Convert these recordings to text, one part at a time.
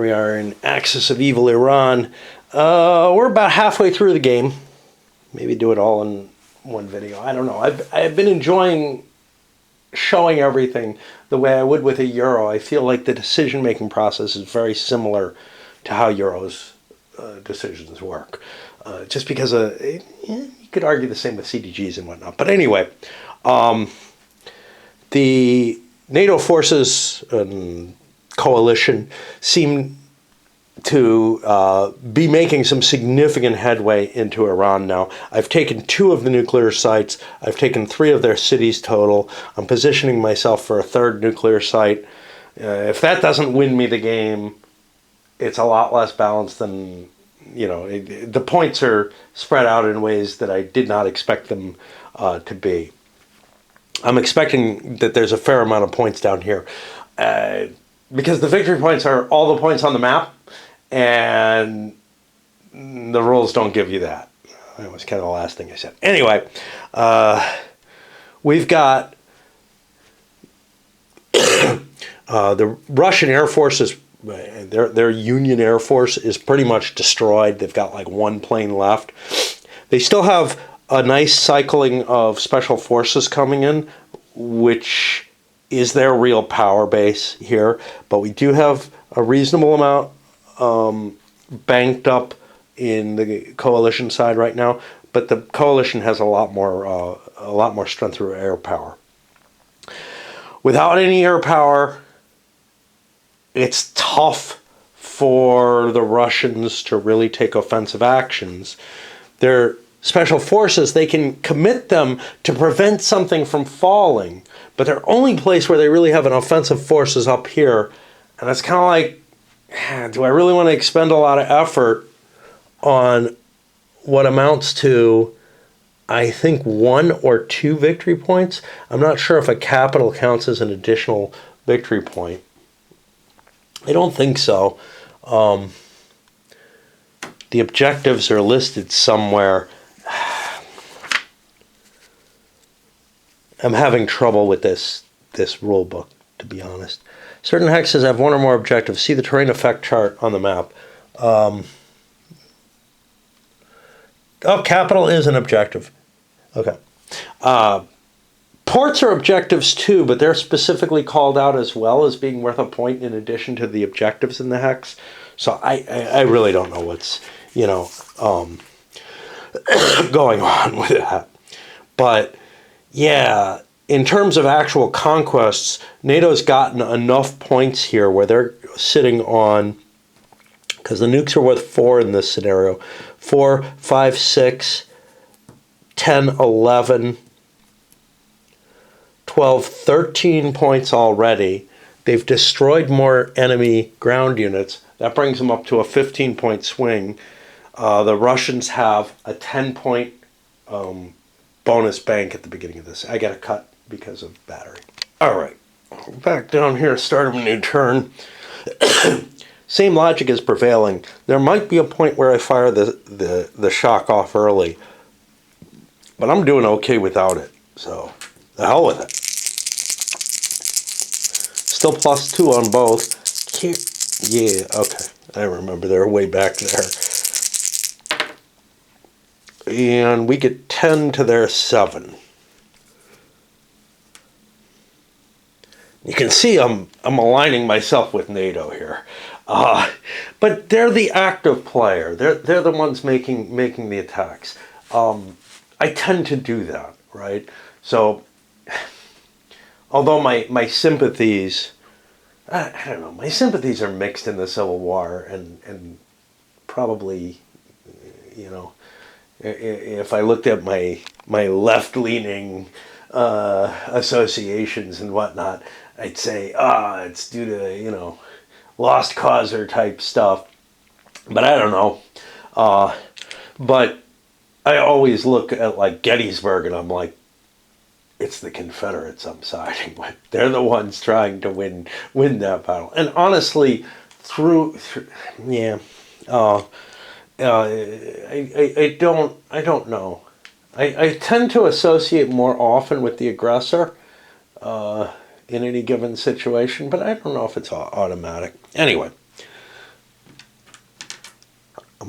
We are in Axis of Evil Iran. We're about halfway through the game. Maybe do it all in one video. I don't know. I've been enjoying showing everything the way I would with a Euro. I feel like the decision-making process is very similar to how Euro's decisions work. Just because you could argue the same with CDGs and whatnot. But anyway, the NATO forces and coalition seem to be making some significant headway into Iran now. I've taken 2 of the nuclear sites. I've taken 3 of their cities total. I'm positioning myself for a 3rd nuclear site. If that doesn't win me the game, it's a lot less balanced than, the points are spread out in ways that I did not expect them to be. I'm expecting that there's a fair amount of points down here. Because the victory points are all the points on the map, and the rules don't give you that. That was kind of the last thing I said. Anyway, we've got the Russian Air Force is their Union Air Force is pretty much destroyed. They've got like 1 plane left. They still have a nice cycling of special forces coming in, which is their real power base here. But we do have a reasonable amount banked up in the coalition side right now. But the coalition has a lot more strength through air power. Without any air power, it's tough for the Russians to really take offensive actions. Their special forces, they can commit them to prevent something from falling, but their only place where they really have an offensive force is up here. And it's kind of like, do I really want to expend a lot of effort on what amounts to, I think, 1 or 2 victory points? I'm not sure if a capital counts as an additional victory point. I don't think so. The objectives are listed somewhere. I'm having trouble with this rule book, to be honest. Certain hexes have 1 or more objectives. See the terrain effect chart on the map. Capital is an objective. Okay. Ports are objectives too, but they're specifically called out as well as being worth a point in addition to the objectives in the hex. So I really don't know what's, going on with that. But yeah, in terms of actual conquests, NATO's gotten enough points here where they're sitting on, because the nukes are worth 4 in this scenario, 4, 5, 6, 10, 11, 12, 13 points already. They've destroyed more enemy ground units. That brings them up to a 15-point swing. The Russians have a 10-point bonus bank at the beginning of this. I got a cut because of battery. All right, back down here, start of a new turn. Same logic is prevailing. There might be a point where I fire the shock off early, but I'm doing okay without it. So the hell with it. Still +2 on both. Yeah, okay. I remember they're way back there. And we get 10 to their 7. You can see I'm aligning myself with NATO here. But they're the active player. They're the ones making the attacks. I tend to do that, right? So although my sympathies, I don't know, my sympathies are mixed in the Civil War, and probably, if I looked at my left-leaning associations and whatnot, I'd say, it's due to, lost causer type stuff. But I don't know. But I always look at like Gettysburg and I'm like, it's the Confederates I'm siding with. They're the ones trying to win that battle. And honestly, I don't know. I tend to associate more often with the aggressor in any given situation, but I don't know if it's automatic. Anyway,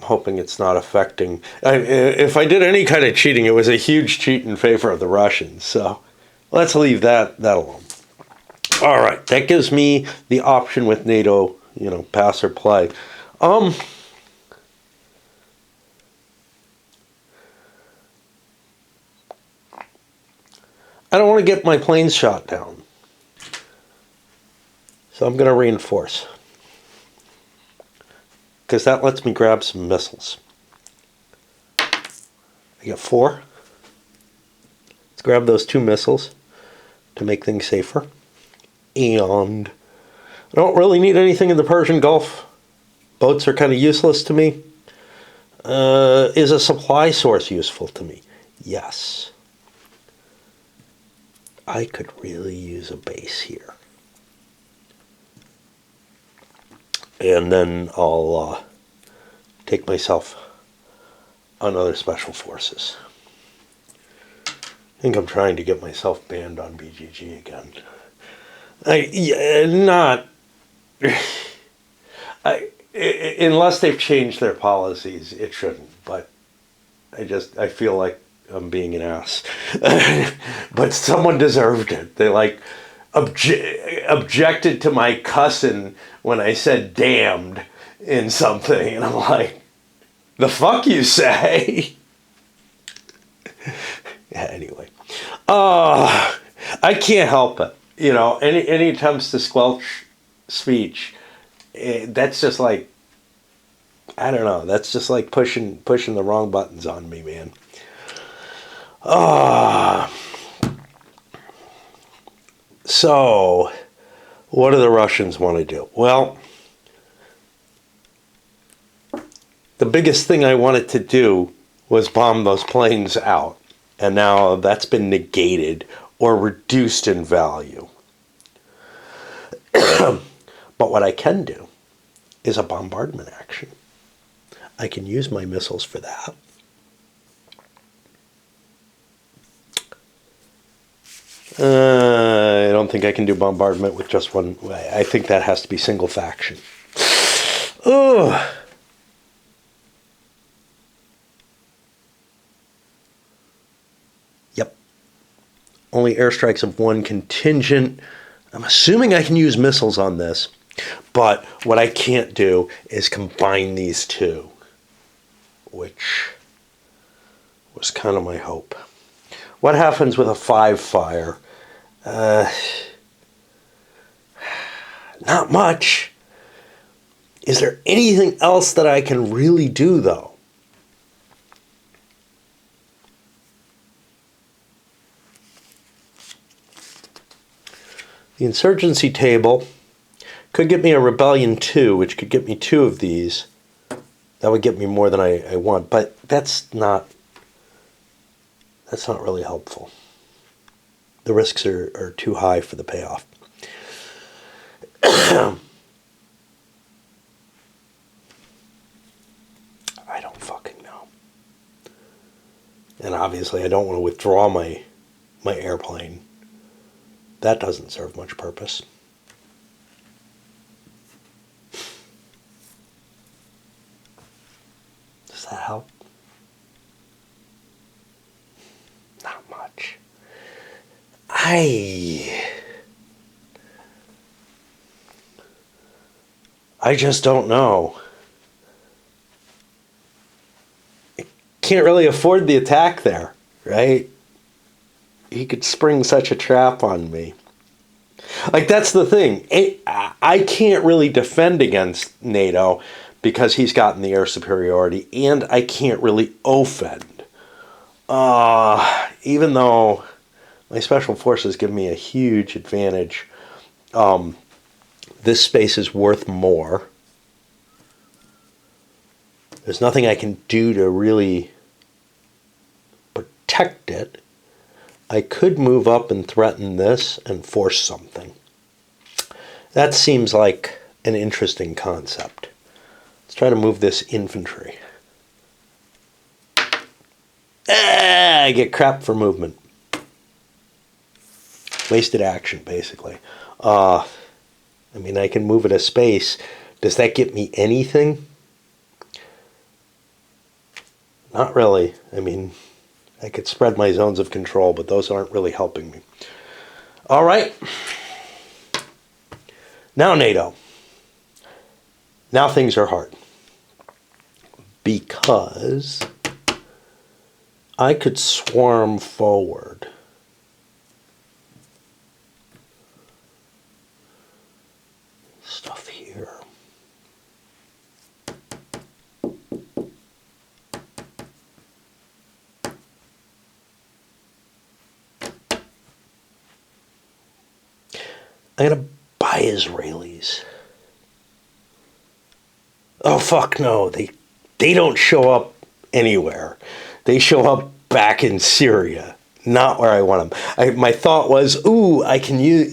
I'm hoping it's not affecting. If I did any kind of cheating, it was a huge cheat in favor of the Russians. So let's leave that alone. All right, that gives me the option with NATO, pass or play. I don't want to get my planes shot down. So I'm going to reinforce. Because that lets me grab some missiles. I got 4. Let's grab those 2 missiles to make things safer. And I don't really need anything in the Persian Gulf. Boats are kind of useless to me. Is a supply source useful to me? Yes. I could really use a base here. And then I'll take myself on other special forces. I think I'm trying to get myself banned on BGG again. Unless they've changed their policies, it shouldn't. But I feel like I'm being an ass. But someone deserved it. They objected to my cussing when I said damned in something, and I'm like, the fuck you say? Yeah, anyway. I can't help it. Any attempts to squelch speech, that's just like, I don't know, that's just like pushing the wrong buttons on me, man. So, what do the Russians want to do? Well, the biggest thing I wanted to do was bomb those planes out. And now that's been negated or reduced in value. But what I can do is a bombardment action. I can use my missiles for that. I don't think I can do bombardment with just one. I think that has to be single faction. Oh. Yep. Only airstrikes of one contingent. I'm assuming I can use missiles on this, but what I can't do is combine these two, which was kind of my hope. What happens with a 5-fire? Not much. Is there anything else that I can really do, though? The insurgency table could get me a rebellion 2, which could get me 2 of these. That would get me more than I want, but that's not really helpful. The risks are too high for the payoff. I don't fucking know. And obviously I don't want to withdraw my airplane. That doesn't serve much purpose. Does that help? Not much. I just don't know. I can't really afford the attack there, right? He could spring such a trap on me. Like, that's the thing. I can't really defend against NATO because he's gotten the air superiority, and I can't really offend. Even though my special forces give me a huge advantage, this space is worth more. There's nothing I can do to really protect it. I could move up and threaten this and force something. That seems like an interesting concept. Let's try to move this infantry. I get crap for movement. Wasted action, basically. I mean, I can move at a space. Does that get me anything? Not really. I mean, I could spread my zones of control, but those aren't really helping me. All right. Now NATO. Now things are hard. Because I could swarm forward. Stuff here. I'm going to buy Israelis. Oh, fuck no. They don't show up anywhere. They show up back in Syria, not where I want them. My thought was, ooh, I can use,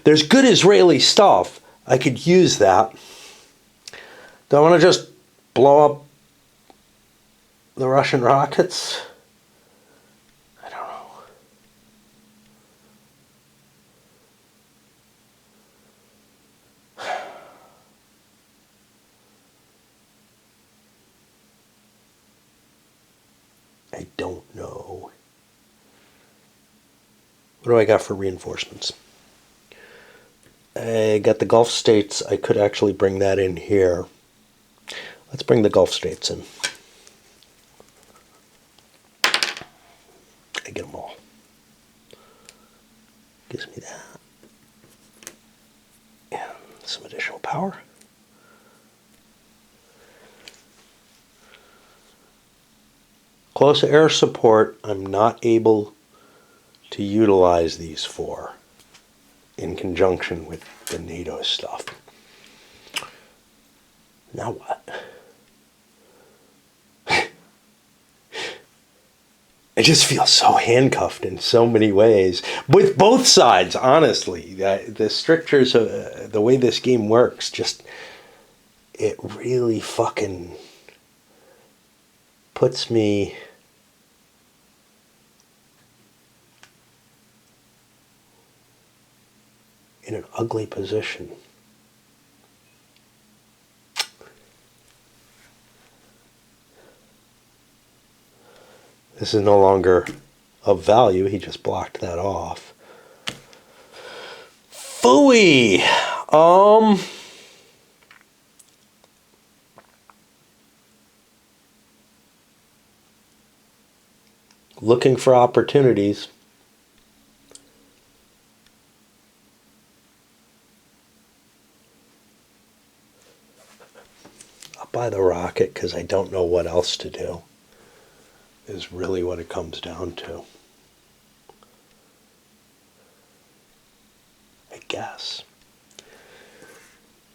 there's good Israeli stuff. I could use that. Do I want to just blow up the Russian rockets? I don't know. I don't know. What do I got for reinforcements? I got the Gulf states. I could actually bring that in here. Let's bring the Gulf states in. I get them all. Gives me that. And some additional power. Close air support, I'm not able to utilize these for in conjunction with the NATO stuff. Now what? I just feel so handcuffed in so many ways. With both sides, honestly. The strictures, the way this game works, just, it really fucking puts me in an ugly position. This is no longer of value. He just blocked that off. Phooey! Looking for opportunities. I'll buy the rocket because I don't know what else to do. Is really what it comes down to. I guess.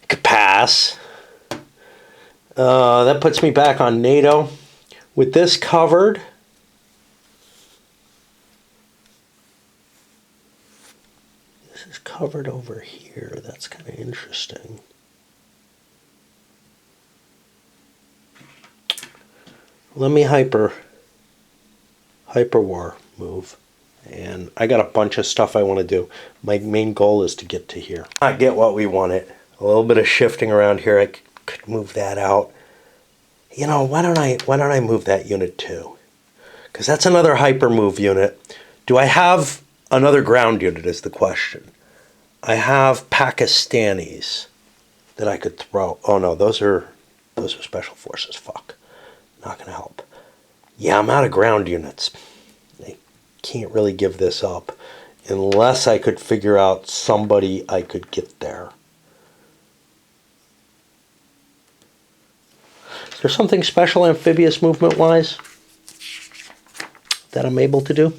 Could pass. That puts me back on NATO. With this covered, this is covered over here. That's kind of interesting. Let me hyper war move, and I got a bunch of stuff I want to do. My main goal is to get to here. Not get what we wanted. A little bit of shifting around here. I could move that out. Why don't I move that unit too? Because that's another hyper move unit. Do I have another ground unit is the question. I have Pakistanis that I could throw. Oh no, those are special forces. Fuck. Not gonna help. Yeah, I'm out of ground units. I can't really give this up unless I could figure out somebody I could get there. Is there something special amphibious movement-wise that I'm able to do?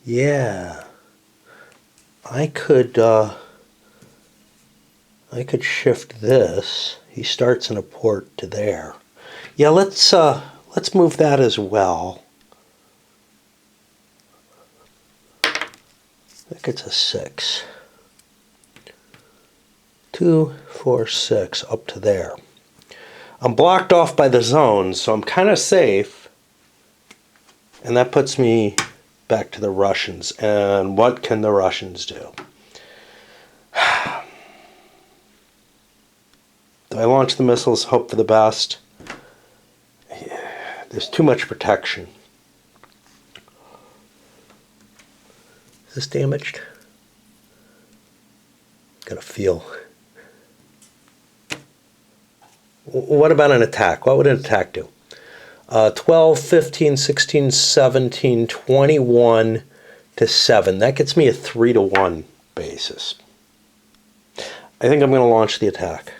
Yeah. I could shift this. He starts in a port to there. Yeah, let's move that as well. That gets a 6. 2, 4, 6 up to there. I'm blocked off by the zones, so I'm kind of safe. And that puts me back to the Russians. And what can the Russians do? Do I launch the missiles, hope for the best? Yeah, there's too much protection. Is this damaged? Got a feel. What about an attack? What would an attack do? 12, 15, 16, 17, 21 to 7. That gets me a 3-to-1 basis. I think I'm going to launch the attack.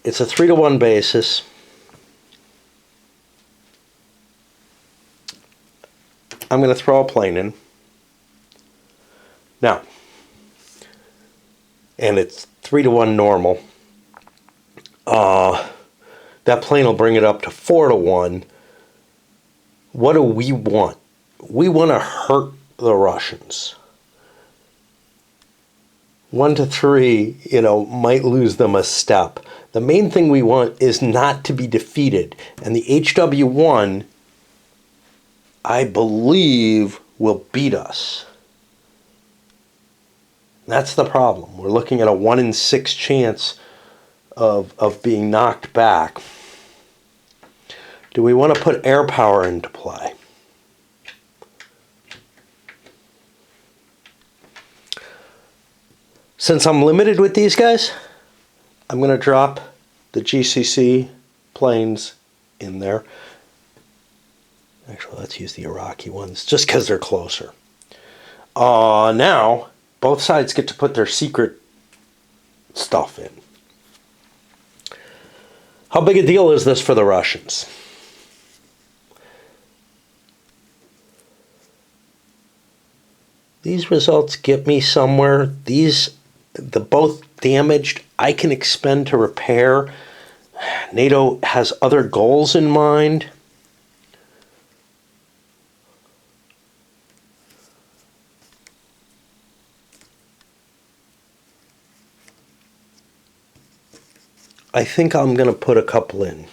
It's a 3-to-1 basis. I'm going to throw a plane in. Now, and it's 3-to-1 normal. That plane will bring it up to 4-to-1. What do we want? We want to hurt the Russians. 1 to 3, might lose them a step. The main thing we want is not to be defeated. And the HW-1, I believe, will beat us. That's the problem. We're looking at a 1 in 6 chance of being knocked back. Do we want to put air power into play? Since I'm limited with these guys, I'm going to drop the GCC planes in there. Actually, let's use the Iraqi ones just because they're closer. Now, both sides get to put their secret stuff in. How big a deal is this for the Russians? These results get me somewhere. The both damaged, I can expend to repair. NATO has other goals in mind. I think I'm going to put a couple in.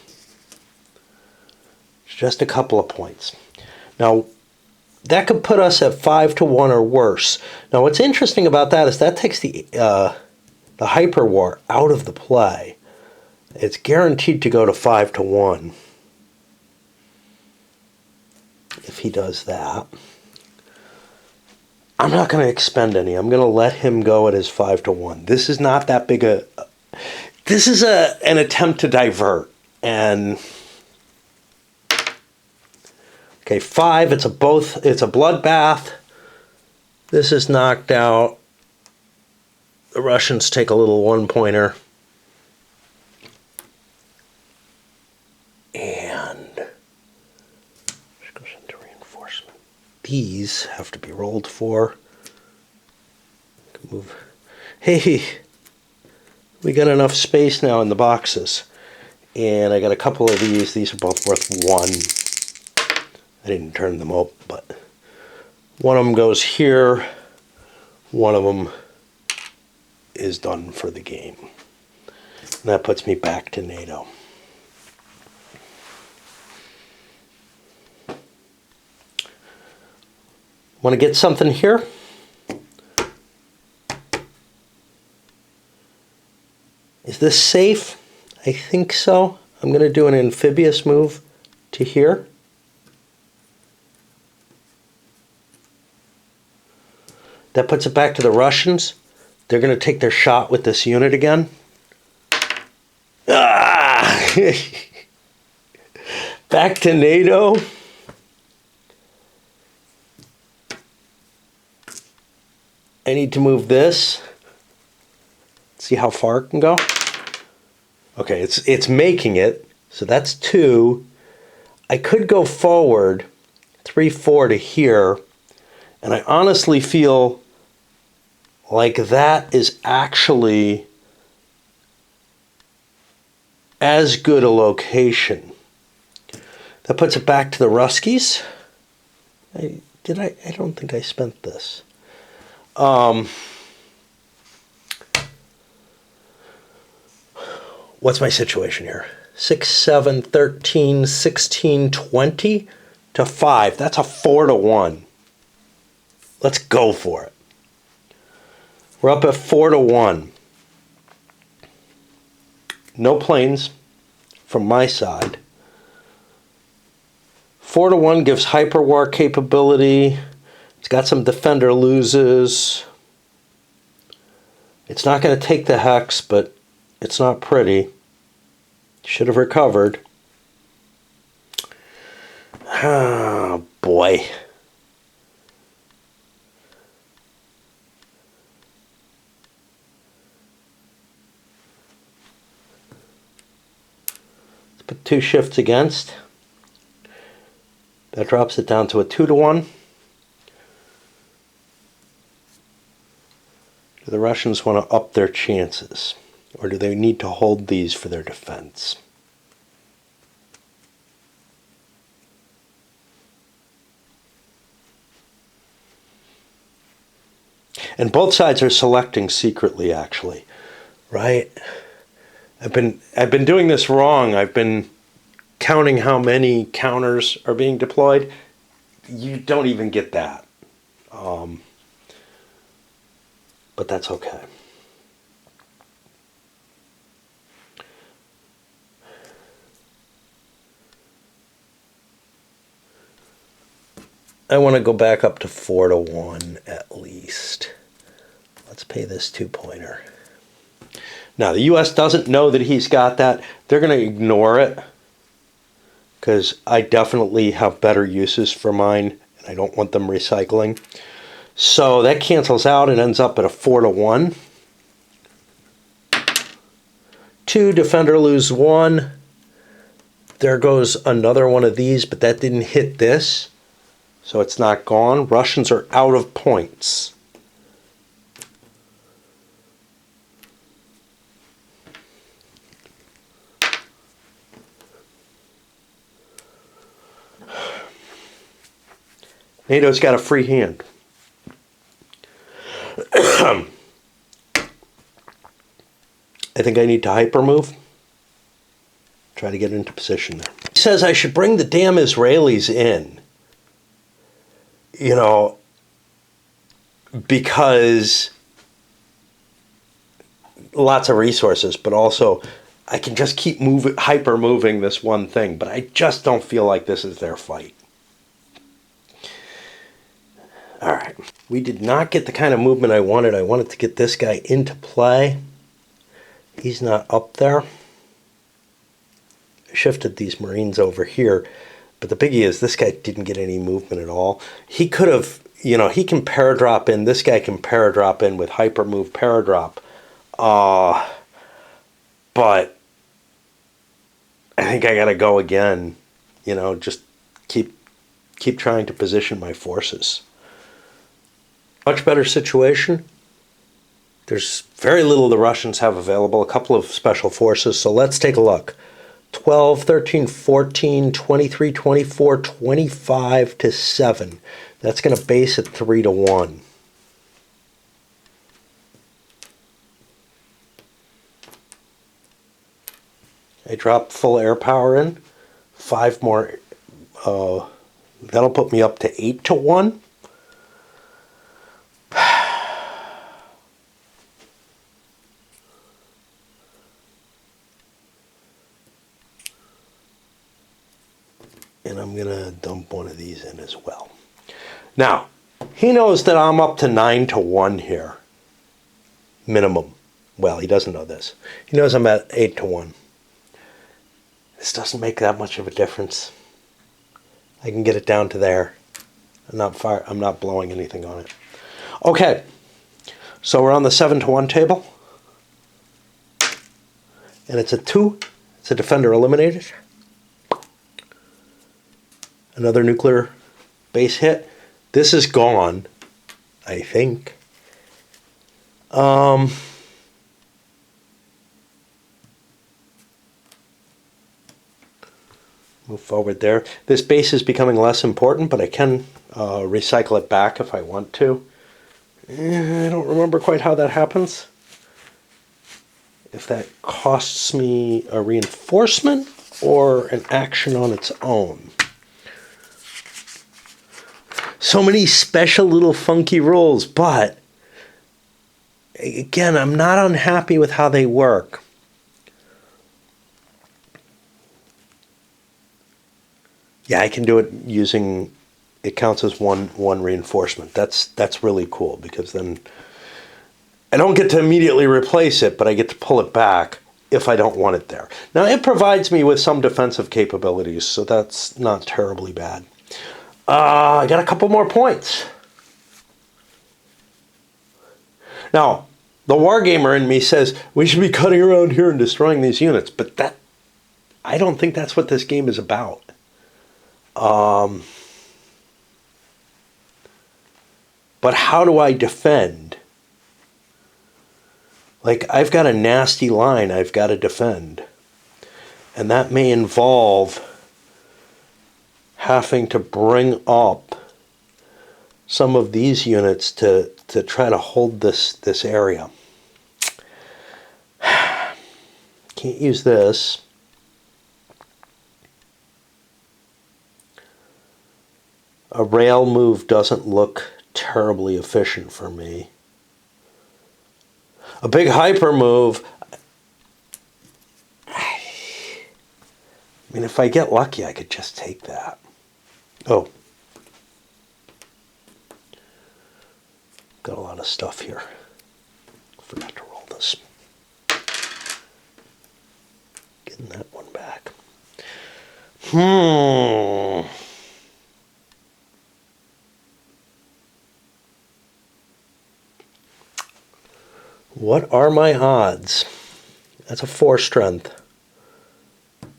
Just a couple of points. Now, that could put us at 5-to-1 or worse. Now, what's interesting about that is that takes the hyperwar out of the play. It's guaranteed to go to 5-to-1 if he does that. I'm not going to expend any. I'm going to let him go at his 5-to-1. This is not that big a... This is an attempt to divert. And... Okay, 5, it's a bloodbath. This is knocked out. The Russians take a little one-pointer. And this goes into reinforcement. These have to be rolled for. Move. Hey, we got enough space now in the boxes. And I got a couple of these. These are both worth 1. I didn't turn them up, but one of them goes here. One of them is done for the game. And that puts me back to NATO. Want to get something here? Is this safe? I think so. I'm going to do an amphibious move to here. That puts it back to the Russians. They're going to take their shot with this unit again. Ah! Back to NATO. I need to move this. See how far it can go. Okay, it's making it. So that's 2. I could go forward 3, 4 to here. And I honestly feel like that is actually as good a location. That puts it back to the Ruskies. I don't think I spent this. What's my situation here? 6, 7, 13, 16, 20 to 5. That's a 4-to-1. Let's go for it. We're up at 4-to-1. no planes from my side. 4-1 gives hyperwar capability. It's got some defender loses. It's not going to take the hex, but it's not pretty. Should have recovered. Oh, boy. Let's put 2 shifts against. That drops it down to a 2-1. Do the Russians want to up their chances? Or do they need to hold these for their defense? And both sides are selecting secretly, actually, right? I've been doing this wrong. I've been counting how many counters are being deployed. You don't even get that. But that's okay. I want to go back up to 4-1 at least. Let's pay this 2-pointer. Now, the U.S. doesn't know that he's got that. They're going to ignore it because I definitely have better uses for mine, and I don't want them recycling. So that cancels out and ends up at a 4-1. 2, defender lose 1. There goes another one of these, but that didn't hit this. So it's not gone. Russians are out of points. NATO's got a free hand. I think I need to hyper move. Try to get into position there. He says I should bring the damn Israelis in. You know, because lots of resources, but also I can just keep hyper moving this one thing, but I just don't feel like this is their fight. All right, we did not get the kind of movement I wanted. I wanted to get this guy into play. He's not up there. I shifted these Marines over here. But the biggie is this guy didn't get any movement at all. He could have, you know, he can paradrop in. This guy can paradrop in with hyper move paradrop. But I think I got to go again. You know, just keep trying to position my forces. Much better situation. There's very little the Russians have available. A couple of special forces. So let's take a look. 12, 13, 14, 23, 24, 25 to 7. That's going to base at 3-1. I drop full air power in. 5 more. That'll put me up to 8-1. And I'm going to dump one of these in as well. Now, he knows that I'm up to 9-1 here. Minimum. Well, he doesn't know this. He knows I'm at 8-1. This doesn't make that much of a difference. I can get it down to there. I'm not blowing anything on it. Okay. So we're on the 7-1 table. And it's a 2. It's a defender eliminated. Another nuclear base hit. This is gone, I think. Move forward there. This base is becoming less important, but I can recycle it back if I want to. I don't remember quite how that happens. If that costs me a reinforcement or an action on its own. So many special little funky rules, but again, I'm not unhappy with how they work. Yeah, I can do it using, it counts as one reinforcement. That's really cool, because then I don't get to immediately replace it, but I get to pull it back if I don't want it there. Now, it provides me with some defensive capabilities, so that's not terribly bad. I got a couple more points. Now, the wargamer in me says we should be cutting around here and destroying these units, but that, I don't think that's what this game is about. But how do I defend? Like, I've got a nasty line I've got to defend. And that may involve having to bring up some of these units to try to hold this area. Can't use this. A rail move doesn't look terribly efficient for me. A big hyper move, I mean, if I get lucky, I could just take that. Oh. Got a lot of stuff here. Forgot to roll this. Getting that one back. What are my odds? That's a 4 strength. 1,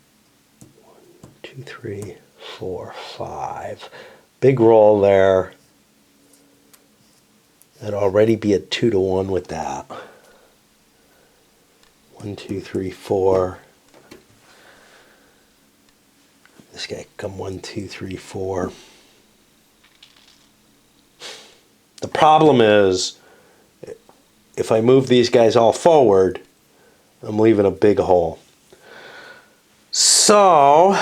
2, 3, 4, 5. Big roll there. I'd already be at 2 to 1 with that. 1, 2, 3, 4. This guy can come 1, 2, 3, 4. The problem is, if I move these guys all forward, I'm leaving a big hole. So,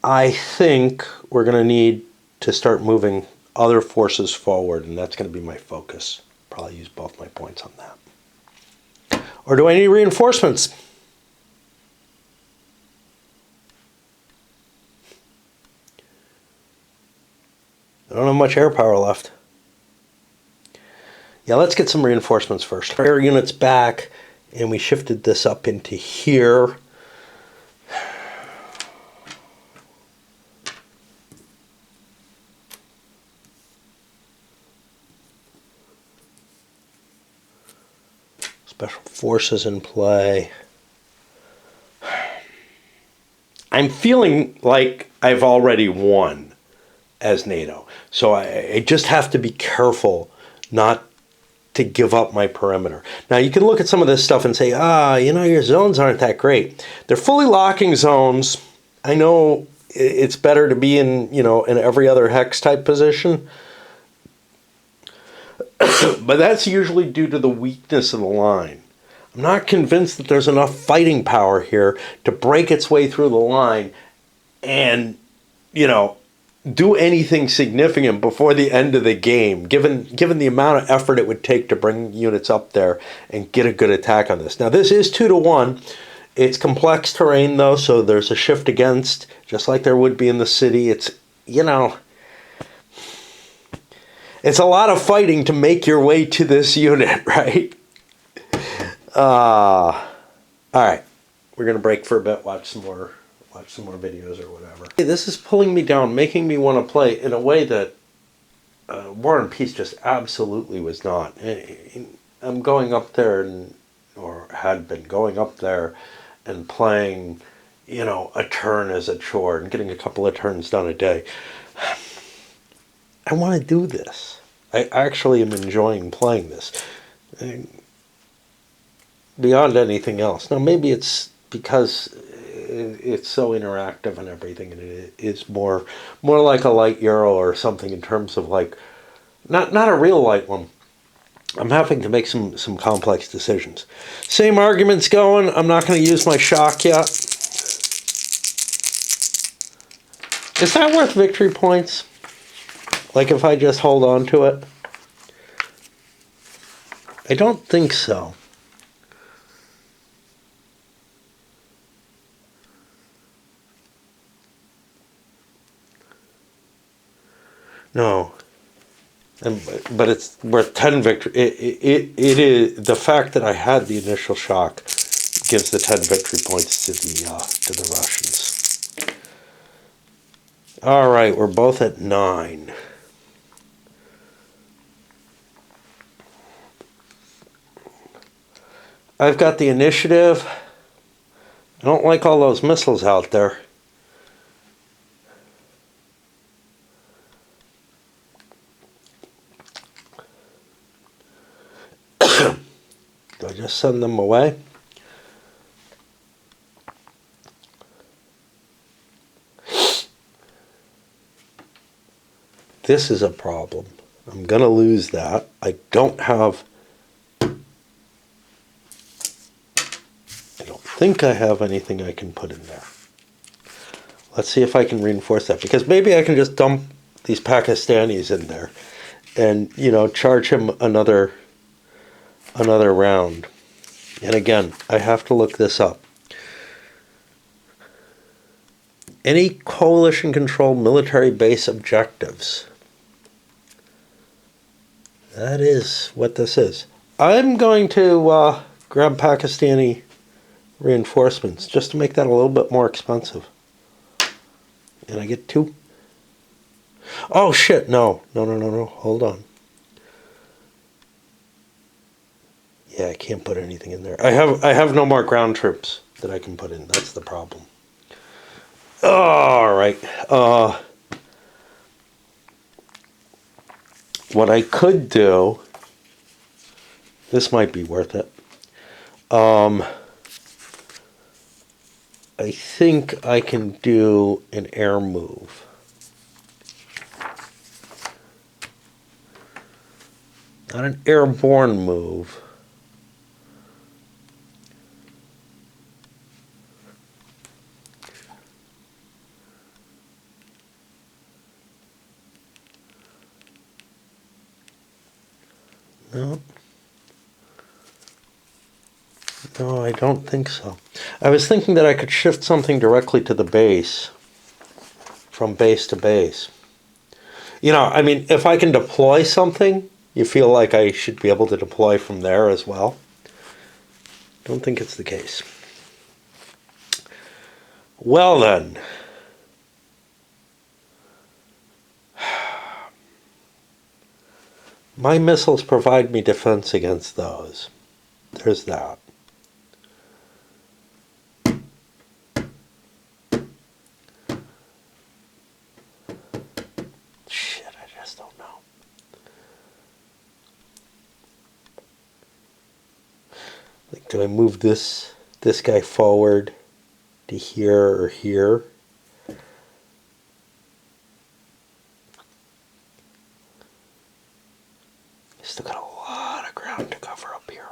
I think we're going to need to start moving other forces forward, and that's going to be my focus. Probably use both my points on that. Or do I need reinforcements? I don't have much air power left. Yeah, let's get some reinforcements first. Air units back, and we shifted this up into here. Special forces in play. I'm feeling like I've already won as NATO. So I just have to be careful not to give up my perimeter. Now, you can look at some of this stuff and say, your zones aren't that great. They're fully locking zones. I know it's better to be in every other hex type position. But that's usually due to the weakness of the line. I'm not convinced that there's enough fighting power here to break its way through the line and, do anything significant before the end of the game, given the amount of effort it would take to bring units up there and get a good attack on this. Now, this is 2 to 1. It's complex terrain, though, so there's a shift against, just like there would be in the city. It's, it's a lot of fighting to make your way to this unit, right? All right. We're going to break for a bit, watch some more videos or whatever. This is pulling me down, making me want to play in a way that War and Peace just absolutely was not. I'm going up there, or had been going up there and playing, a turn as a chore and getting a couple of turns done a day. I want to do this. I actually am enjoying playing this. Beyond anything else. Now, maybe it's because it's so interactive and everything, and it is more like a light Euro or something in terms of like, not a real light one. I'm having to make some complex decisions. Same arguments going. I'm not going to use my shock yet. Is that worth victory points? Like if I just hold on to it? I don't think so. No. But it's worth 10 victory. It is the fact that I had the initial shock gives the 10 victory points to the Russians. All right, we're both at 9. I've got the initiative. I don't like all those missiles out there. Do I just send them away? This is a problem. I'm going to lose that. I don't think I have anything I can put in there. Let's see if I can reinforce that, because maybe I can just dump these Pakistanis in there and, charge him another round. And again, I have to look this up. Any coalition-controlled military base objectives. That is what this is. I'm going to grab Pakistani reinforcements just to make that a little bit more expensive. And I get 2. Oh shit, no. Hold on. Yeah, I can't put anything in there. I have no more ground troops that I can put in. That's the problem. All right. What I could do, this might be worth it. I think I can do an air move. Not an airborne move. No, I don't think so. I was thinking that I could shift something directly to the base, from base to base. If I can deploy something, you feel like I should be able to deploy from there as well. Don't think it's the case. Well then. My missiles provide me defense against those. There's that. Shit, I just don't know. Like, do I move this guy forward to here or here? Still got a lot of ground to cover up here.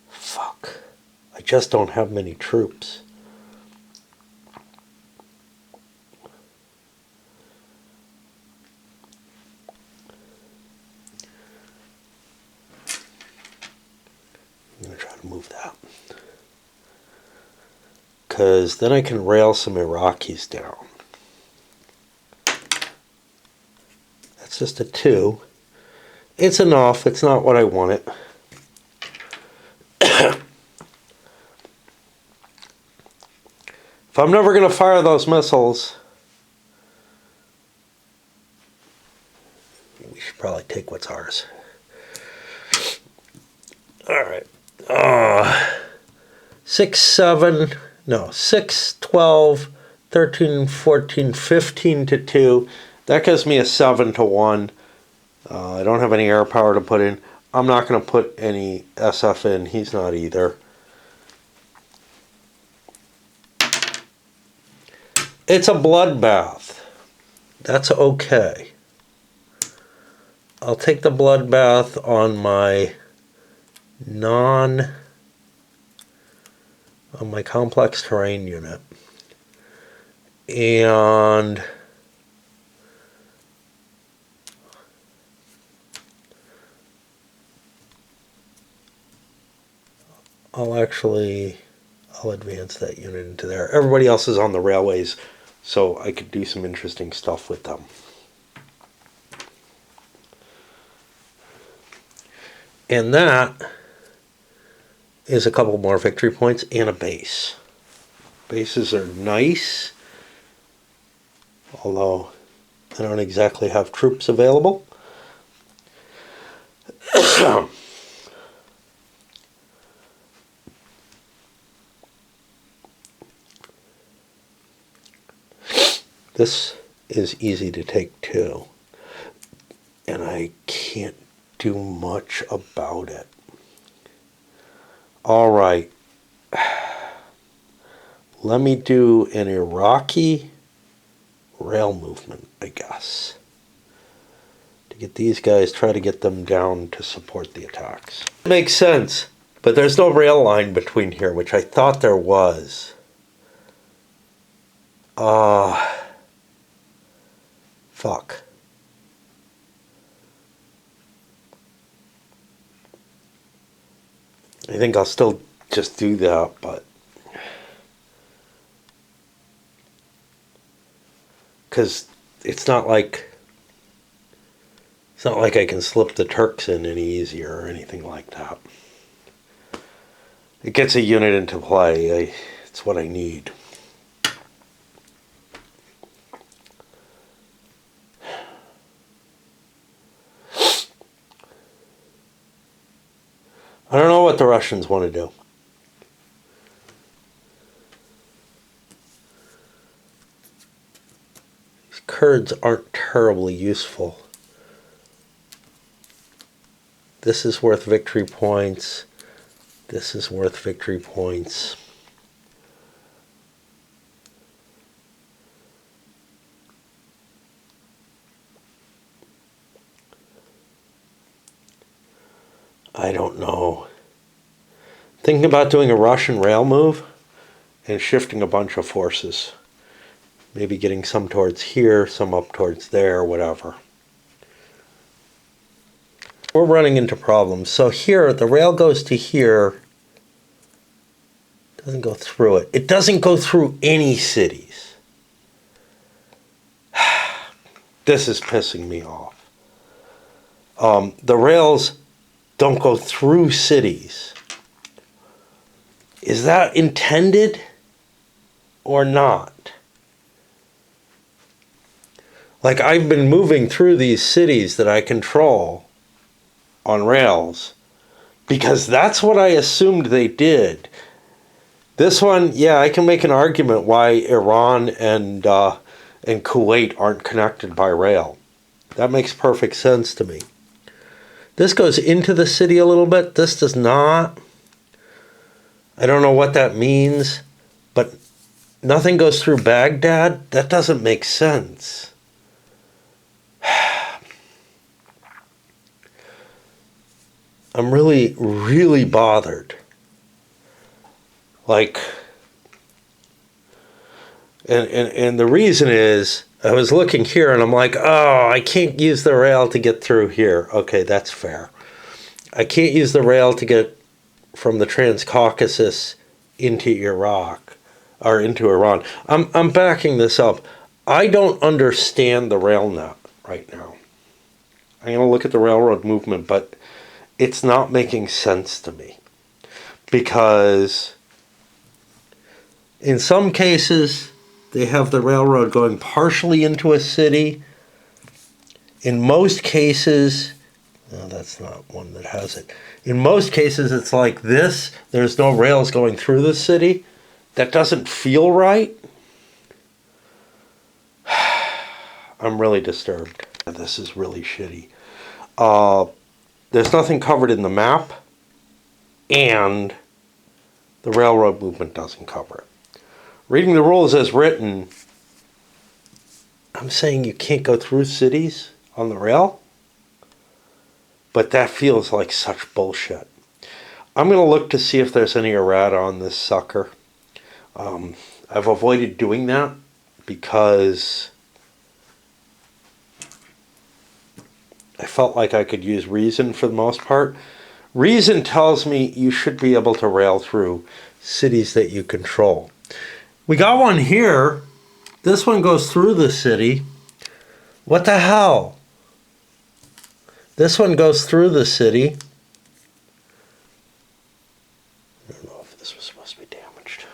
Fuck. I just don't have many troops. I'm going to try to move that. Because then I can rail some Iraqis down. That's just a 2. It's enough. It's not what I wanted. If I'm never going to fire those missiles, we should probably take what's ours. All right. 6, 12, 13, 14, 15 to 2. That gives me a 7 to 1. I don't have any air power to put in. I'm not going to put any SF in. He's not either. It's a bloodbath. That's okay. I'll take the bloodbath on my complex terrain unit. And I'll advance that unit into there. Everybody else is on the railways So I could do some interesting stuff with them. And that is a couple more victory points and a base. Bases are nice, although I don't exactly have troops available. This is easy to take too, and I can't do much about it. All right. Let me do an Iraqi rail movement, I guess. To get these guys, try to get them down to support the attacks. It makes sense, but there's no rail line between here, which I thought there was. Fuck. I think I'll still just do that, but because it's not like I can slip the Turks in any easier or anything like that. It gets a unit into play. It's what I need. I don't know what the Russians want to do. These Kurds aren't terribly useful. This is worth victory points. This is worth victory points. I don't know. Thinking about doing a Russian rail move and shifting a bunch of forces. Maybe getting some towards here, some up towards there, whatever. We're running into problems. So here, the rail goes to here. Doesn't go through it. It doesn't go through any cities. This is pissing me off. The rails don't go through cities. Is that intended or not? Like, I've been moving through these cities that I control on rails because that's what I assumed they did. This one, yeah, I can make an argument why Iran and Kuwait aren't connected by rail. That makes perfect sense to me. This goes into the city a little bit. This does not. I don't know what that means, but nothing goes through Baghdad. That doesn't make sense. I'm really, really bothered. Like, and the reason is, I was looking here and I'm like, oh, I can't use the rail to get through here. Okay, that's fair. I can't use the rail to get from the Transcaucasus into Iraq or into Iran. I'm backing this up. I don't understand the rail net right now. I'm going to look at the railroad movement, but it's not making sense to me. Because in some cases, they have the railroad going partially into a city. In most cases, no, that's not one that has it. In most cases, it's like this. There's no rails going through the city. That doesn't feel right. I'm really disturbed. This is really shitty. There's nothing covered in the map, and the railroad movement doesn't cover it. Reading the rules as written, I'm saying you can't go through cities on the rail, but that feels like such bullshit. I'm going to look to see if there's any errata on this sucker. I've avoided doing that because I felt like I could use reason for the most part. Reason tells me you should be able to rail through cities that you control. We got one here, This one goes through the city. What the hell? This one goes through the city. I don't know if this was supposed to be damaged.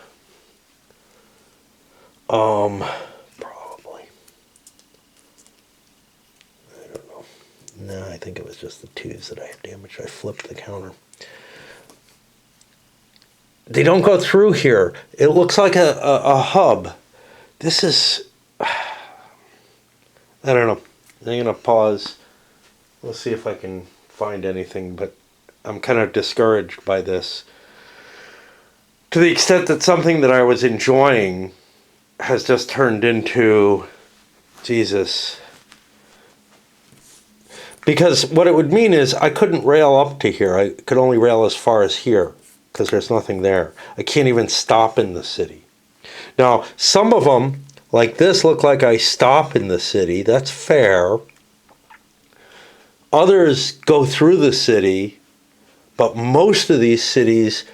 Probably. I don't know. No, I think it was just the twos that I have damaged. I flipped the counter. They don't go through here. It looks like a hub. This is... I don't know. I'm going to pause. We'll see if I can find anything, but I'm kind of discouraged by this. To the extent that something that I was enjoying has just turned into... Jesus. Because what it would mean is I couldn't rail up to here. I could only rail as far as here because there's nothing there. I can't even stop in the city. Now, some of them, like this, look like I stop in the city. That's fair. Others go through the city, but most of these cities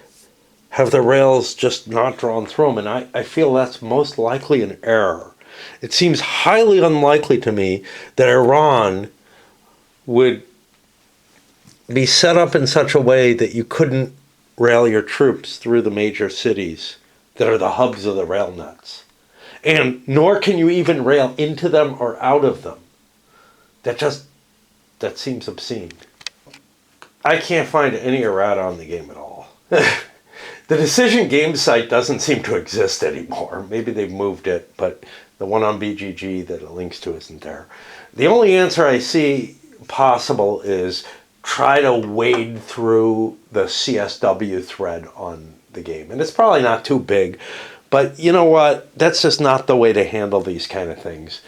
have the rails just not drawn through them, and I feel that's most likely an error. It seems highly unlikely to me that Iran would be set up in such a way that you couldn't rail your troops through the major cities that are the hubs of the rail nets. And nor can you even rail into them or out of them. That seems obscene. I can't find any errata on the game at all. The Decision Game site doesn't seem to exist anymore. Maybe they've moved it, but the one on BGG that it links to isn't there. The only answer I see possible is try to wade through the CSW thread on the game. And it's probably not too big, but you know what? That's just not the way to handle these kind of things.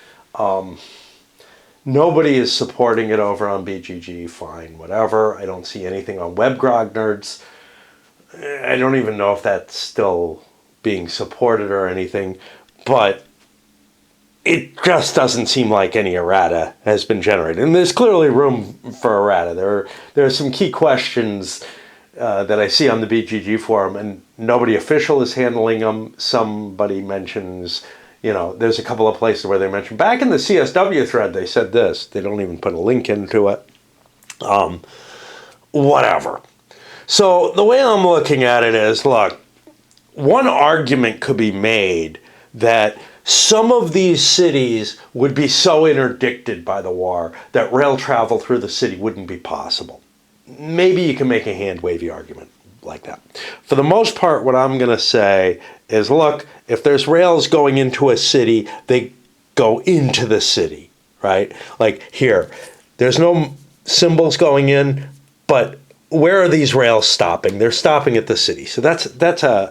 Nobody is supporting it over on BGG, fine, whatever. I don't see anything on WebGrogNerds. I don't even know if that's still being supported or anything, but it just doesn't seem like any errata has been generated. And there's clearly room for errata. There are some key questions that I see on the BGG forum, and nobody official is handling them. Somebody mentions, there's a couple of places where they mention, back in the CSW thread, they said this. They don't even put a link into it. Whatever. So the way I'm looking at it is, look, one argument could be made that some of these cities would be so interdicted by the war that rail travel through the city wouldn't be possible. Maybe you can make a hand-wavy argument like that. For the most part, what I'm going to say is, look, if there's rails going into a city, they go into the city, right? Like here, there's no symbols going in, but where are these rails stopping? They're stopping at the city. So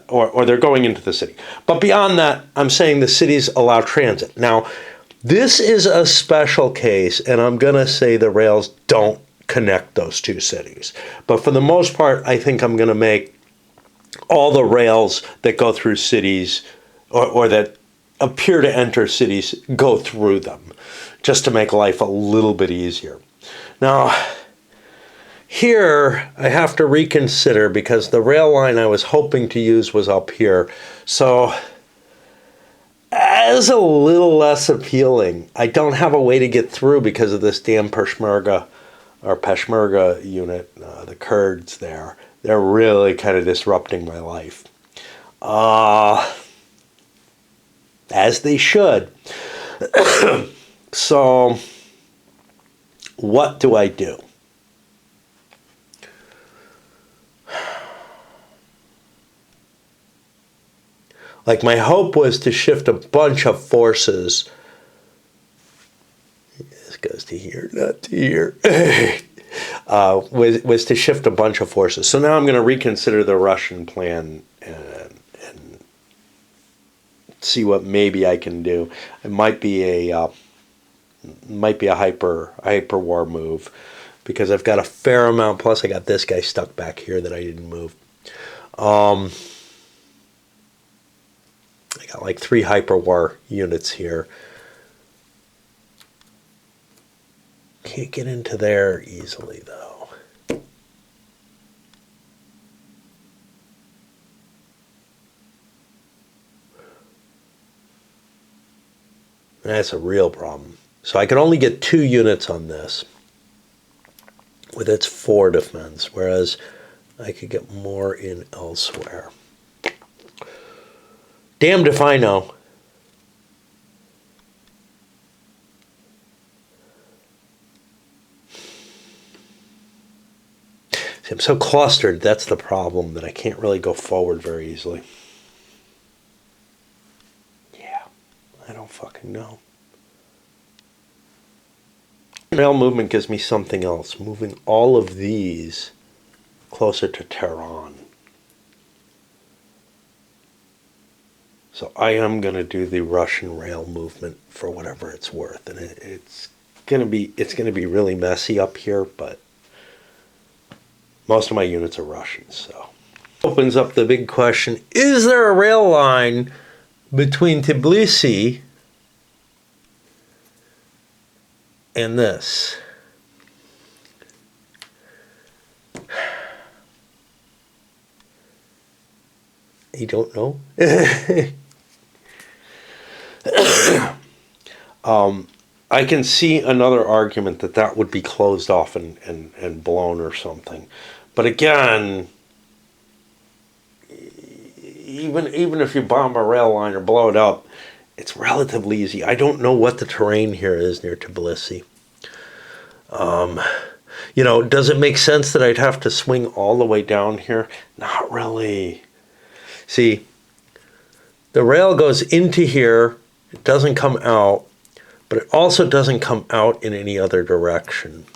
or they're going into the city. But beyond that, I'm saying the cities allow transit. Now, this is a special case, and I'm going to say the rails don't connect those two cities. But for the most part, I think I'm going to make all the rails that go through cities or that appear to enter cities go through them, just to make life a little bit easier. Now, here, I have to reconsider because the rail line I was hoping to use was up here. So, as a little less appealing. I don't have a way to get through because of this damn Peshmerga unit, the Kurds there. They're really kind of disrupting my life. As they should. So, what do I do? Like, my hope was to shift a bunch of forces. This goes to here, not to here. Was to shift a bunch of forces. So now I'm going to reconsider the Russian plan and see what maybe I can do. It might be a hyper war move because I've got a fair amount. Plus, I got this guy stuck back here that I didn't move. I got like 3 hyper war units here. Can't get into there easily though. That's a real problem. So I can only get 2 units on this with its 4 defense, whereas I could get more in elsewhere. Damned if I know. See, I'm so clustered, that's the problem, that I can't really go forward very easily. Yeah, I don't fucking know. Rail movement gives me something else, moving all of these closer to Tehran. So I am going to do the Russian rail movement for whatever it's worth, and it's going to be really messy up here, but most of my units are Russian, so opens up the big question: is there a rail line between Tbilisi and this? You don't know? I can see another argument that would be closed off and blown or something. But again, even if you bomb a rail line or blow it up, it's relatively easy. I don't know what the terrain here is near Tbilisi. Does it make sense that I'd have to swing all the way down here? Not really. See, the rail goes into here, it doesn't come out, but it also doesn't come out in any other direction.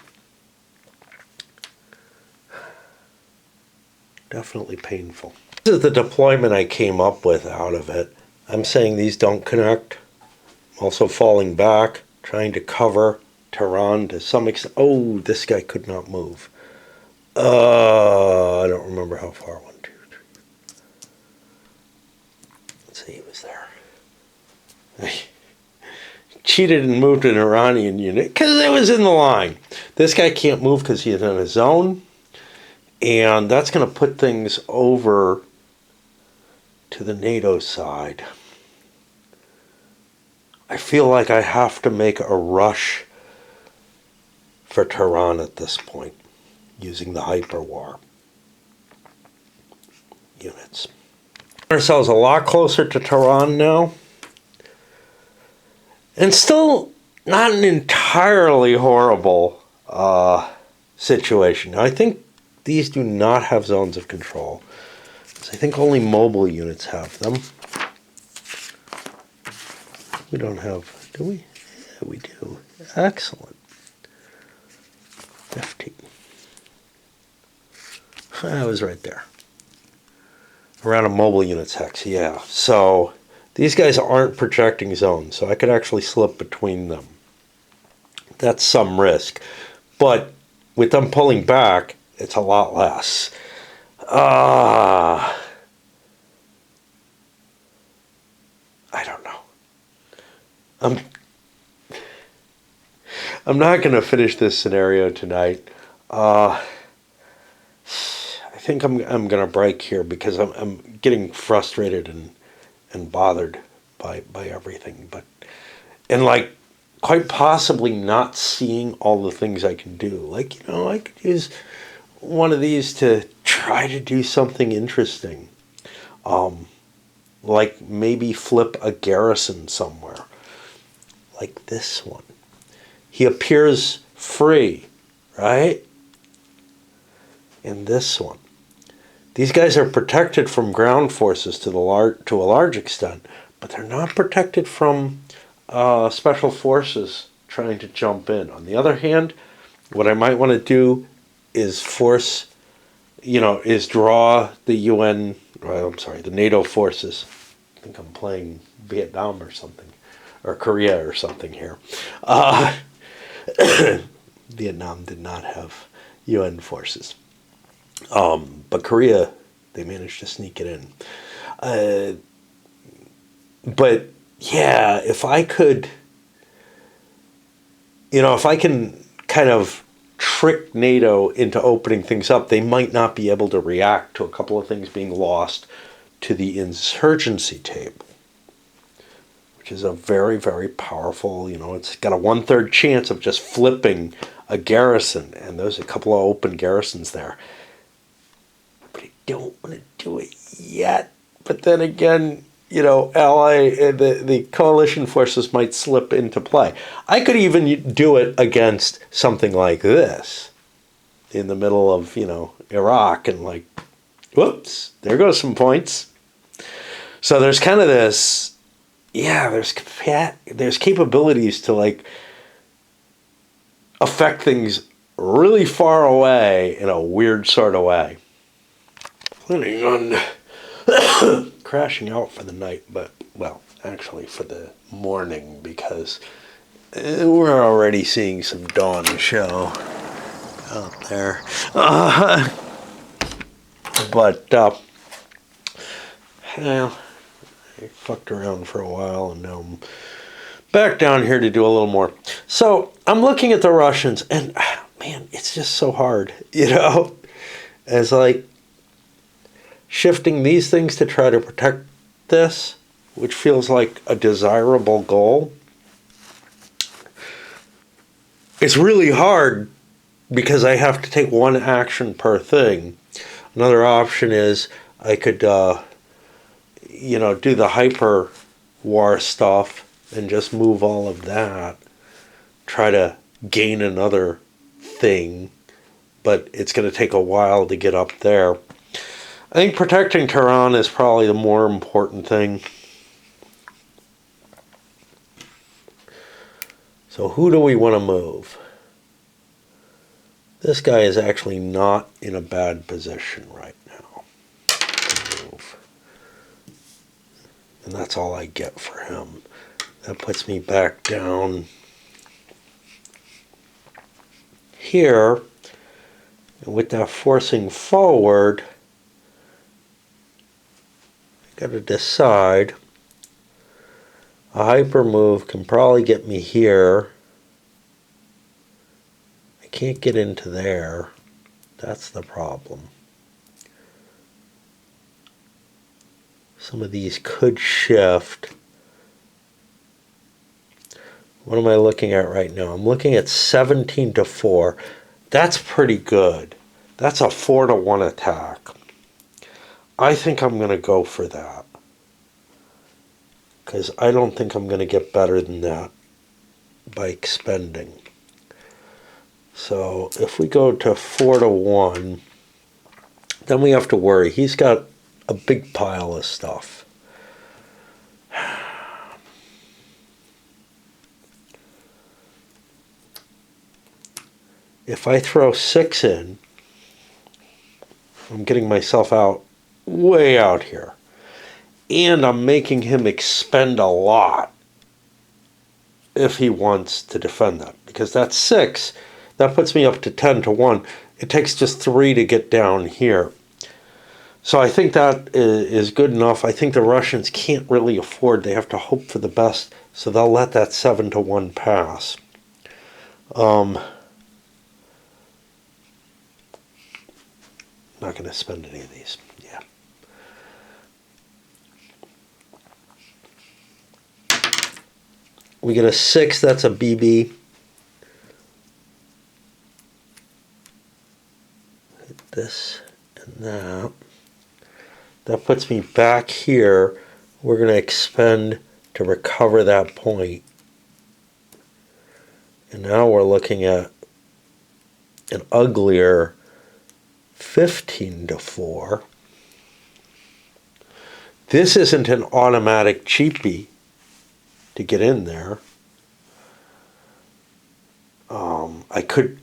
Definitely painful. This is the deployment I came up with out of it. I'm saying these don't connect. I'm also falling back, trying to cover Tehran to some extent. Oh, this guy could not move. I don't remember how far. 1, 2, 3. Let's see, he was there. Cheated and moved an Iranian unit because it was in the line. This guy can't move because he's in a zone, and that's going to put things over to the NATO side. I feel like I have to make a rush for Tehran at this point, using the hyperwar units. Ourselves a lot closer to Tehran now. And still not an entirely horrible situation. Now, I think these do not have zones of control. I think only mobile units have them. We don't have, do we? Yeah, we do. Excellent. 15. I was right there. Around a mobile unit's hex, yeah. So these guys aren't projecting zones, so I could actually slip between them. That's some risk. But with them pulling back, it's a lot less. I don't know. I'm not going to finish this scenario tonight. I think I'm going to break here because I'm getting frustrated and bothered by everything, and quite possibly not seeing all the things I can do. I could use one of these to try to do something interesting, like maybe flip a garrison somewhere, like this one. He appears free, right? In this one. These guys are protected from ground forces to a large extent, but they're not protected from special forces trying to jump in. On the other hand, what I might want to do is draw the the NATO forces. I think I'm playing Vietnam or something, or Korea or something here. Vietnam did not have UN forces. But Korea, they managed to sneak it in. But yeah, if I could, if I can kind of trick NATO into opening things up, they might not be able to react to a couple of things being lost to the insurgency table, which is a very, very powerful, it's got a 1/3 chance of just flipping a garrison. And there's a couple of open garrisons there. But I don't want to do it yet. But then again, the coalition forces might slip into play. I could even do it against something like this in the middle of, Iraq, and like, whoops, there goes some points. So there's kind of this, there's capabilities to like affect things really far away in a weird sort of way. Planning on crashing out for the night, but, well, actually for the morning, because we're already seeing some dawn show out there. I fucked around for a while, and now I'm back down here to do a little more. So I'm looking at the Russians, and man, it's just so hard, as like shifting these things to try to protect this, which feels like a desirable goal. It's really hard because I have to take one action per thing. Another option is I could, do the hyper war stuff and just move all of that. Try to gain another thing, but it's going to take a while to get up there. I think protecting Tehran is probably the more important thing. So who do we want to move? This guy is actually not in a bad position right now to move. And that's all I get for him. That puts me back down here. And with that forcing forward, I got to decide. A hyper move can probably get me here. I can't get into there. That's the problem. Some of these could shift. What am I looking at right now? I'm looking at 17-4. That's pretty good. That's a 4-1 attack. I think I'm going to go for that, because I don't think I'm going to get better than that by expending. So if we go to 4-1, then we have to worry. He's got a big pile of stuff. If I throw 6 in, I'm getting myself out way out here. And I'm making him expend a lot if he wants to defend that. Because that's 6. That puts me up to 10-1. It takes just 3 to get down here. So I think that is good enough. I think the Russians can't really afford. They have to hope for the best. So they'll let that 7-1 pass. Not going to spend any of these. Yeah. We get a 6. That's a BB. Hit this and that. That puts me back here. We're going to expend to recover that point. And now we're looking at an uglier 15-4. This isn't an automatic cheapie to get in there. I could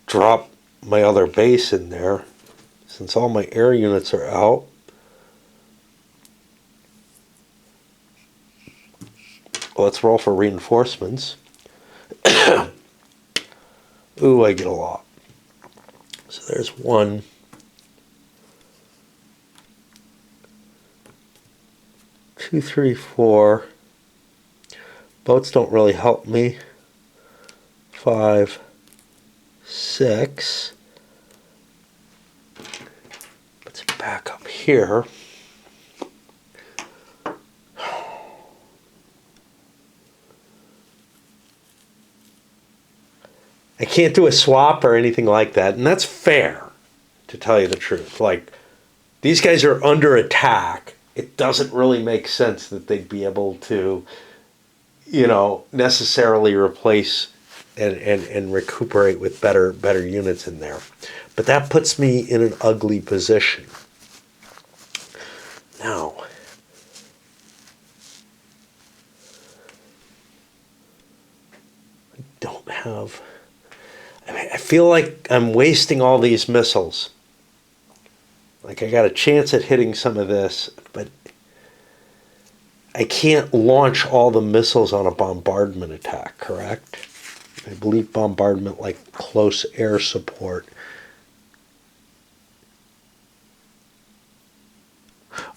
drop my other base in there since all my air units are out. Let's roll for reinforcements. Ooh, I get a lot. So there's 1, 2, 3, 4. Boats don't really help me. 5, 6. Puts it back up here. I can't do a swap or anything like that, and that's fair, to tell you the truth. Like, these guys are under attack. It doesn't really make sense that they'd be able to, necessarily replace and recuperate with better units in there. But that puts me in an ugly position. Now, I don't have... I feel like I'm wasting all these missiles. Like, I got a chance at hitting some of this, but I can't launch all the missiles on a bombardment attack, correct? I believe bombardment, like close air support.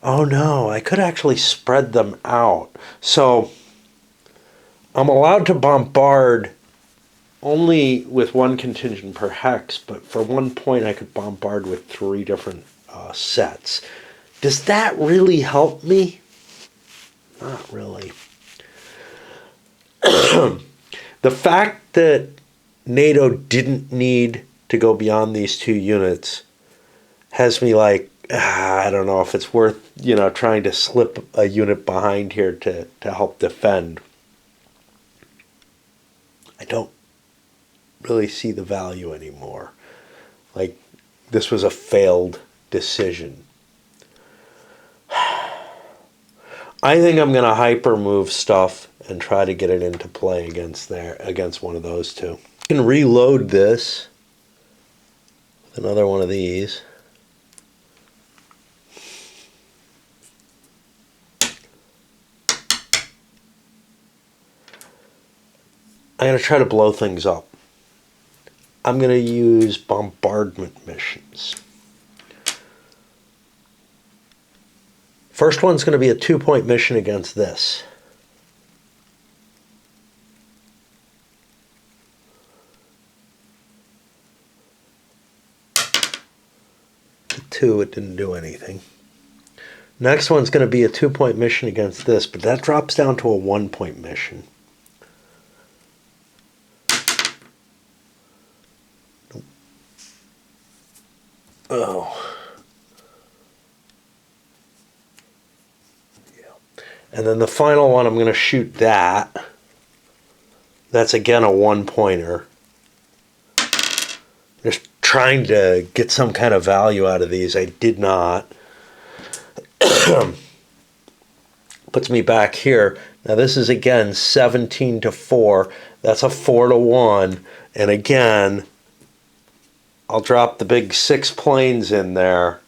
Oh no, I could actually spread them out. So I'm allowed to bombard only with one contingent per hex, but for 1 point I could bombard with 3 different sets. Does that really help me? Not really. The fact that NATO didn't need to go beyond these 2 units has me like, I don't know if it's worth, trying to slip a unit behind here to help defend. I don't really see the value anymore. Like, this was a failed decision. I think I'm going to hyper move stuff and try to get it into play against one of those 2. I can reload this with another one of these. I'm going to try to blow things up. I'm going to use bombardment missions. First one's going to be a 2-point mission against this. The 2, it didn't do anything. Next one's going to be a 2-point mission against this, but that drops down to a 1-point mission. Oh. Yeah. And then the final one, I'm going to shoot that. That's again a 1-pointer. Just trying to get some kind of value out of these. I did not. Puts me back here. Now this is again 17-4. That's a 4-1. And again, I'll drop the big 6 planes in there.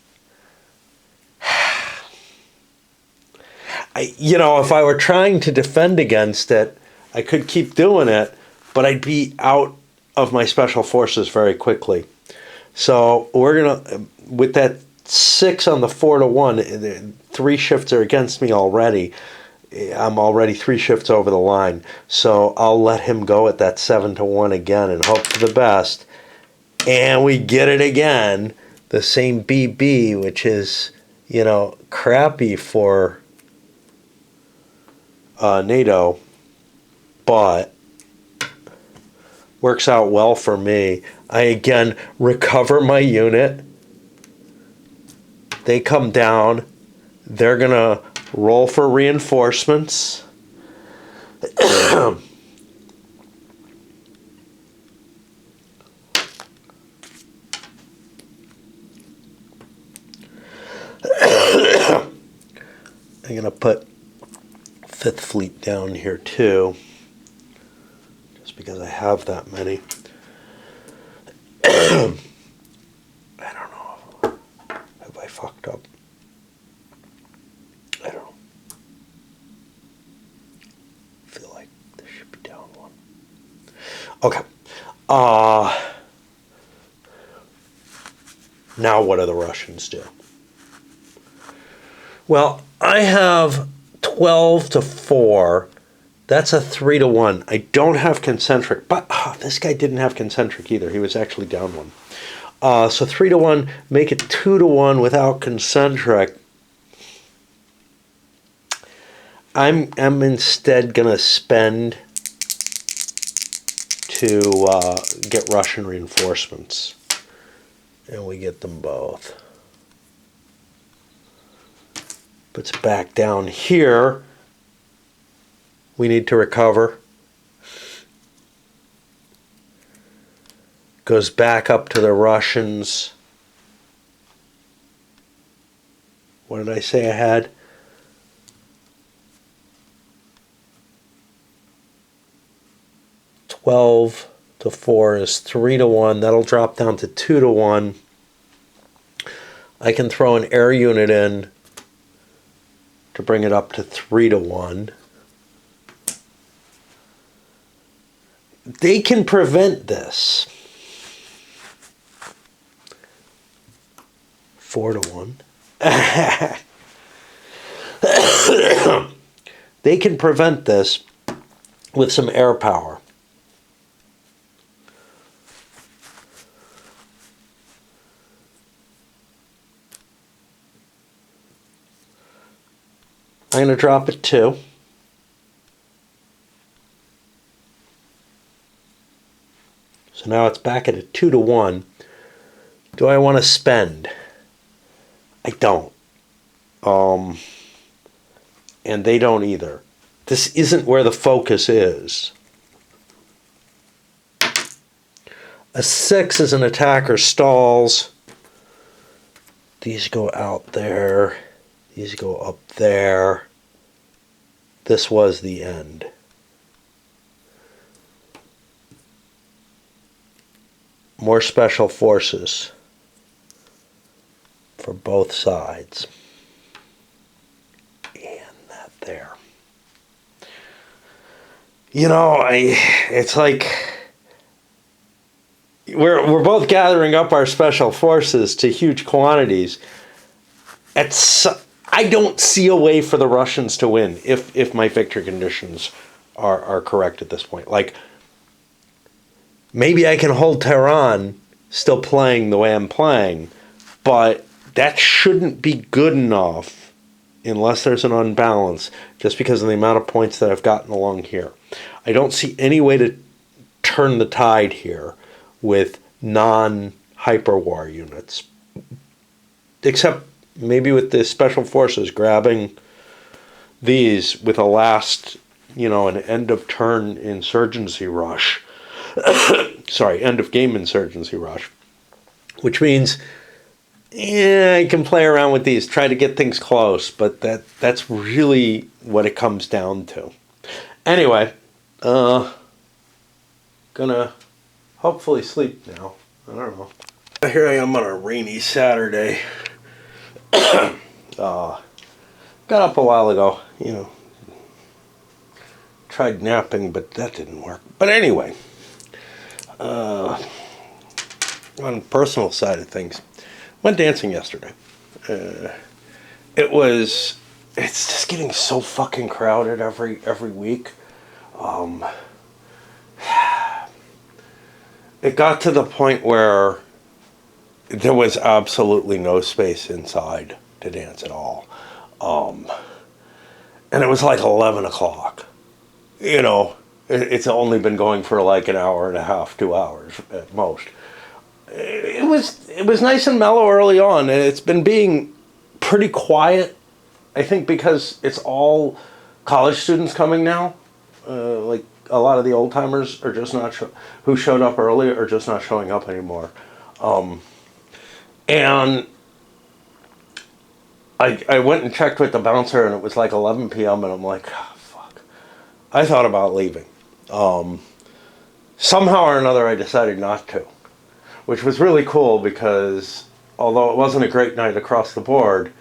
If I were trying to defend against it, I could keep doing it, but I'd be out of my special forces very quickly. So we're going to, with that 6 on the 4-1, 3 shifts are against me already. I'm already 3 shifts over the line. So I'll let him go at that 7-1 again and hope for the best. And we get it again, the same BB, which is, crappy for NATO, but works out well for me. I again recover my unit. They come down. They're going to roll for reinforcements. I'm going to put 5th Fleet down here too, just because I have that many. I don't know. Have I fucked up? I don't know. I feel like this should be down 1. Okay. Now what do the Russians do? Well, I have 12-4. That's a 3-1. I don't have concentric, but this guy didn't have concentric either. He was actually down 1. So 3-1, make it 2-1 without concentric. I'm instead gonna spend to get Russian reinforcements. And we get them both. Puts it back down here. We need to recover. Goes back up to the Russians. What did I say I had? $12 to 4 is 3 to 1. That'll drop down to 2 to 1. I can throw an air unit in to bring it up to 3 to 1. They can prevent this. 4 to 1. They can prevent this with some air power. I'm going to drop it 2. So now it's back at a 2 to 1. Do I want to spend? I don't. And they don't either. This isn't where the focus is. A 6 is an attacker stalls. These go out there. These go up there. This was the end. More special forces for both sides. And that there. You know, it's like we're both gathering up our special forces to huge quantities. I don't see a way for the Russians to win if my victory conditions are correct at this point. Like, maybe I can hold Tehran still playing the way I'm playing, but that shouldn't be good enough unless there's an unbalance, just because of the amount of points that I've gotten along here. I don't see any way to turn the tide here with non-hyperwar units, except maybe with the special forces grabbing these with a last, an end of turn insurgency rush. Sorry, end of game insurgency rush. Which means, I can play around with these, try to get things close, but that's really what it comes down to. Anyway, gonna hopefully sleep now. I don't know. Here I am on a rainy Saturday. Got up a while ago, tried napping, but that didn't work. But anyway, on the personal side of things, went dancing yesterday. It's just getting so fucking crowded every week. It got to the point where there was absolutely no space inside to dance at all. And it was like 11 o'clock. It's only been going for like an hour and a half, 2 hours at most. It was nice and mellow early on, and it's been being pretty quiet, I think, because it's all college students coming now. Like a lot of the old timers are just not who showed up early are just not showing up anymore. And I went and checked with the bouncer, and it was like 11 p.m. and I'm like, oh, fuck. I thought about leaving. Somehow or another I decided not to, which was really cool because although it wasn't a great night across the board,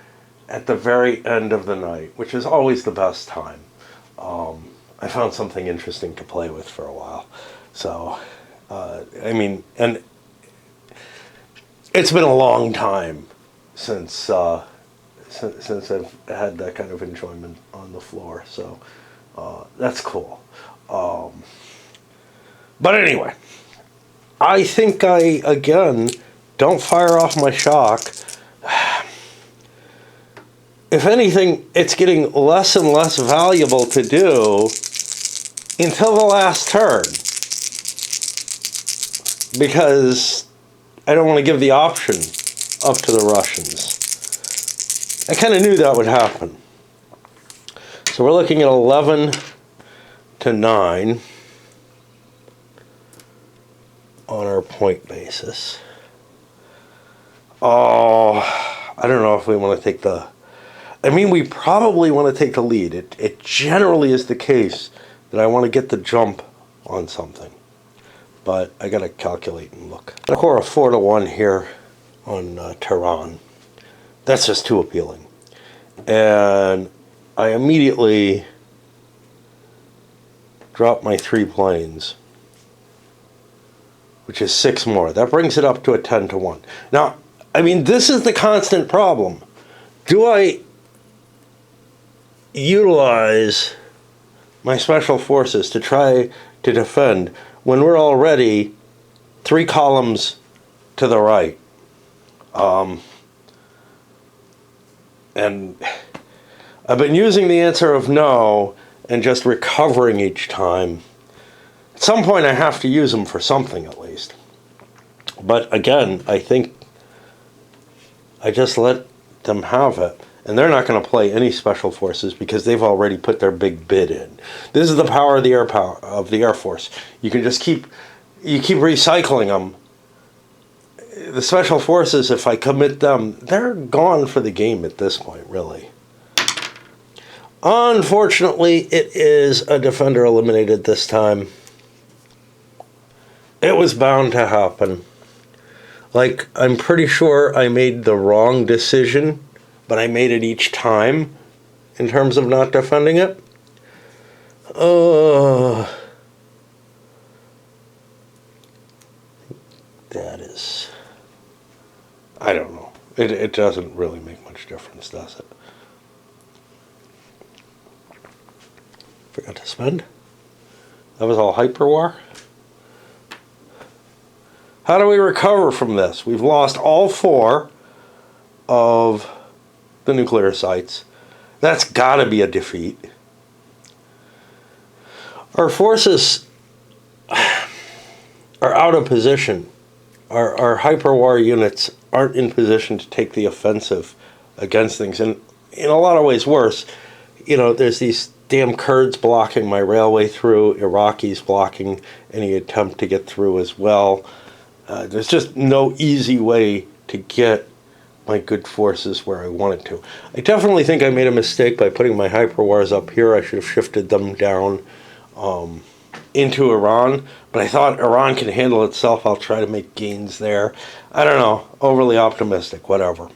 at the very end of the night, which is always the best time, I found something interesting to play with for a while. So, and it's been a long time since I've had that kind of enjoyment on the floor. So, that's cool. But anyway, I think again, don't fire off my shock. If anything, it's getting less and less valuable to do until the last turn. because I don't want to give the option up to the Russians. I kind of knew that would happen. So we're looking at 11 to 9 on our point basis. Oh, I don't know if we want to take the... I mean, we probably want to take the lead. It generally is the case that I want to get the jump on something. But I got to calculate and look. I score a 4 to 1 here on Tehran. That's just too appealing. And I immediately drop my 3 planes, which is 6 more. That brings it up to a 10 to 1. Now, I mean, this is the constant problem. Do I utilize my special forces to try to defend when we're already 3 columns to the right? And I've been using the answer of no and just recovering each time. At some point I have to use them for something at least. But again, I think I just let them have it. And they're not going to play any special forces because they've already put their big bid in. This is the power of the Air Force. You can just keep recycling them. The special forces, if I commit them, they're gone for the game at this point, really. Unfortunately, it is a defender eliminated this time. It was bound to happen. Like, I'm pretty sure I made the wrong decision, but I made it each time in terms of not defending it. That is... I don't know. It doesn't really make much difference, does it? Forgot to spend. That was all hyperwar. How do we recover from this? We've lost all 4 of the nuclear sites. That's got to be a defeat. Our forces are out of position. Our hyperwar units aren't in position to take the offensive against things. And in a lot of ways worse, you know, there's these damn Kurds blocking my railway through, Iraqis blocking any attempt to get through as well. There's just no easy way to get my good forces where I wanted to. I definitely think I made a mistake by putting my hyperwars up here. I should have shifted them down into Iran, but I thought Iran can handle itself. I'll try to make gains there. I don't know, overly optimistic, whatever.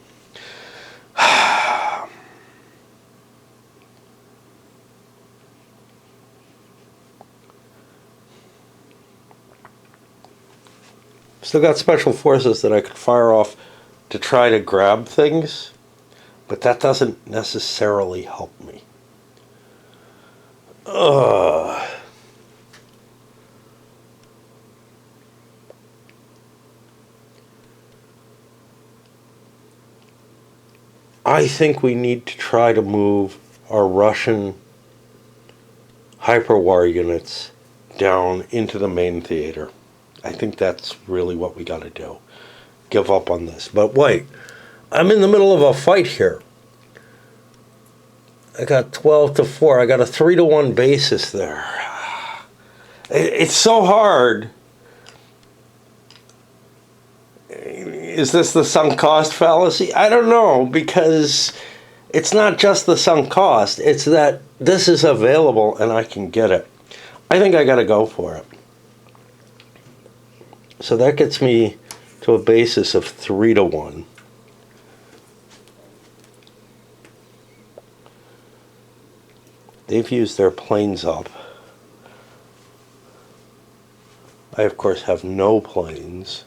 Still got special forces that I could fire off to try to grab things, but that doesn't necessarily help me. I think we need to try to move our Russian hyperwar units down into the main theater. I think that's really what we got to do. Give up on this. But wait, I'm in the middle of a fight here. I got 12 to 4. I got a 3 to 1 basis there. It's so hard. Is this the sunk cost fallacy? I don't know, because it's not just the sunk cost. It's that this is available and I can get it. I think I got to go for it. So that gets me to a basis of 3 to 1. They've used their planes up. I, of course, have no planes.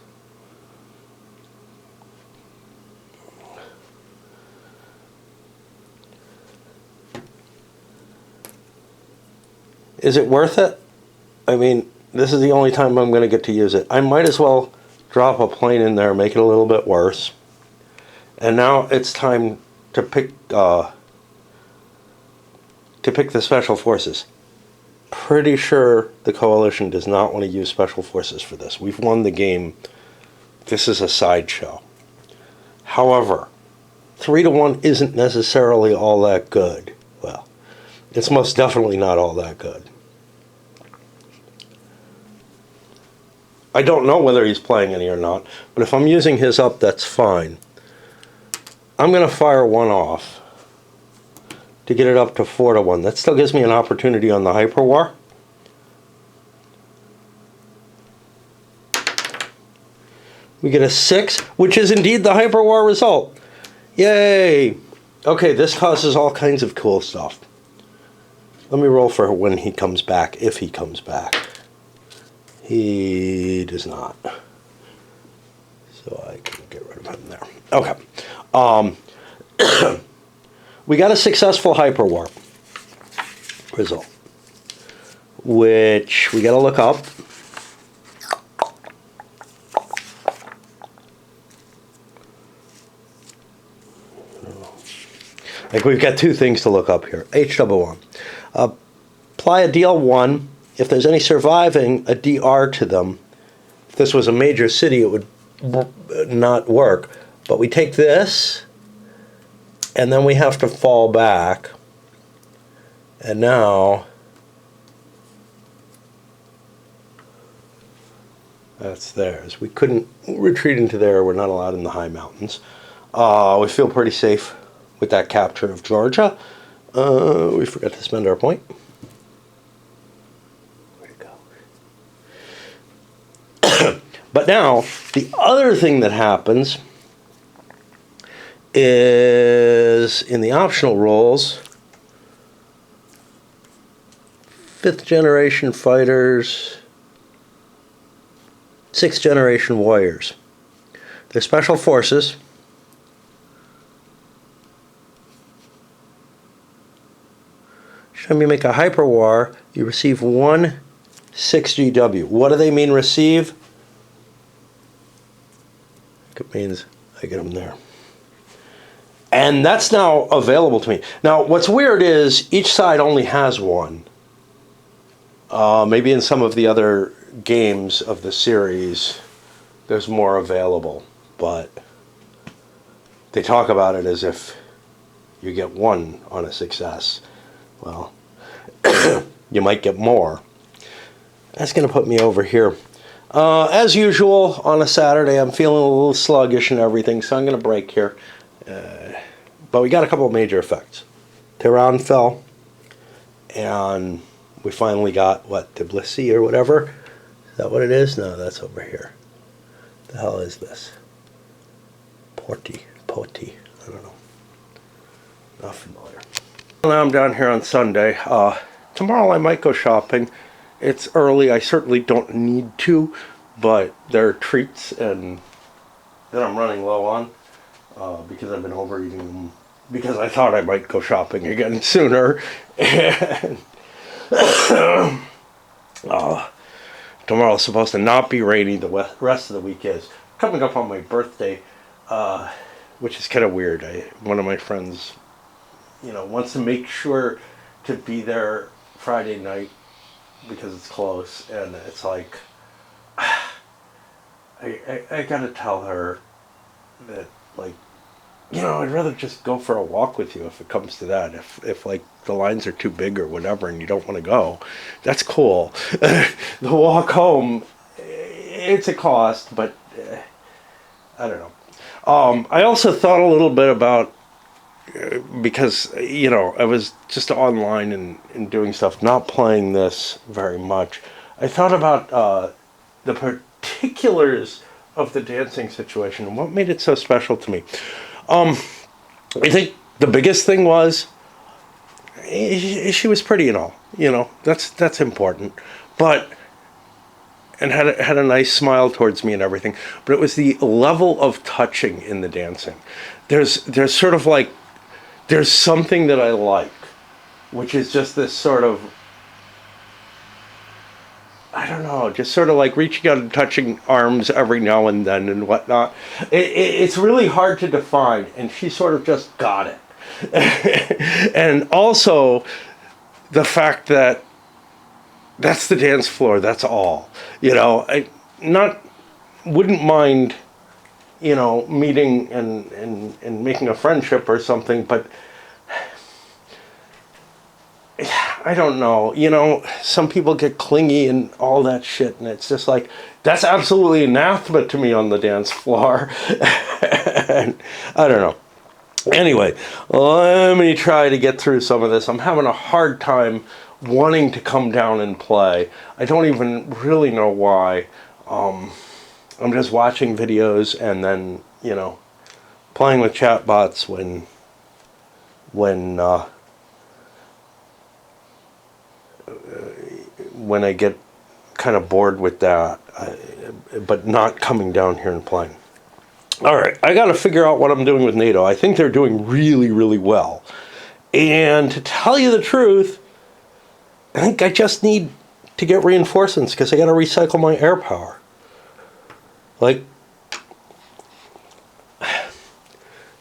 Is it worth it? I mean, this is the only time I'm going to get to use it. I might as well drop a plane in there, make it a little bit worse. And now it's time to pick the special forces. pretty sure the Coalition does not want to use Special Forces for this. We've won the game. This is a sideshow. However, 3-1 isn't necessarily all that good. Well, it's most definitely not all that good. I don't know whether he's playing any or not, but if I'm using his up, that's fine. I'm going to fire one off to get it up to 4-1. That still gives me an opportunity on the Hyper War. We get a 6, which is indeed the Hyper War result. Yay! Okay, this causes all kinds of cool stuff. Let me roll for when he comes back, if he comes back. He does not. So I can get rid of him there. Okay. We got a successful Hyper War result, which we got to look up. Like, we've got two things to look up here. H1. Apply a DL1. If there's any surviving, a DR to them. If this was a major city, it would not work. But we take this, and then we have to fall back. And now, that's theirs. We couldn't retreat into there. We're not allowed in the high mountains. We feel pretty safe with that capture of Georgia. We forgot to spend our point. Where'd it go? But now, the other thing that happens is in the optional roles, 5th generation fighters, 6th generation warriors. They're special forces. Anytime you make a Hyper War, you receive 1 6GW. What do they mean receive? It means I get them there. And that's now available to me. Now, what's weird is each side only has one. Maybe in some of the other games of the series, there's more available. But they talk about it as if you get one on a success. Well, you might get more. That's going to put me over here. As usual, on a Saturday, I'm feeling a little sluggish and everything, so I'm going to break here. But we got a couple of major effects. Tehran fell, and we finally got, what, Tbilisi or whatever? Is that what it is? No, that's over here. The hell is this? Poti, I don't know. Not familiar. Now I'm down here on Sunday. Tomorrow I might go shopping. It's early. I certainly don't need to, but there are treats and that I'm running low on because I've been overeating them because I thought I might go shopping again sooner. And tomorrow's supposed to not be rainy. The rest of the week is. Coming up on my birthday, which is kind of weird. One of my friends, wants to make sure to be there Friday night because it's close, and it's like, I gotta tell her that, like, I'd rather just go for a walk with you if it comes to that. If like the lines are too big or whatever and you don't want to go, that's cool. The walk home, it's a cost, but I don't know. I also thought a little bit about, because, I was just online and doing stuff, not playing this very much. I thought about the particulars of the dancing situation and what made it so special to me. I think the biggest thing was she was pretty and all, that's important, and had a nice smile towards me and everything. But it was the level of touching in the dancing. There's sort of like, there's something that I like, which is just this sort of, I don't know, just sort of like reaching out and touching arms every now and then and whatnot. It's really hard to define, and she sort of just got it. And also the fact that that's the dance floor. That's all. You know, wouldn't mind, you know, meeting and making a friendship or something, but I don't know. You know, some people get clingy and all that shit, and it's just like, that's absolutely anathema to me on the dance floor. And I don't know. Anyway, let me try to get through some of this. I'm having a hard time wanting to come down and play. I don't even really know why. I'm just watching videos and then, you know, playing with chatbots when I get kind of bored with that, but not coming down here and playing. All right, I got to figure out what I'm doing with NATO. I think they're doing really, really well. And to tell you the truth, I think I just need to get reinforcements because I got to recycle my air power. Like,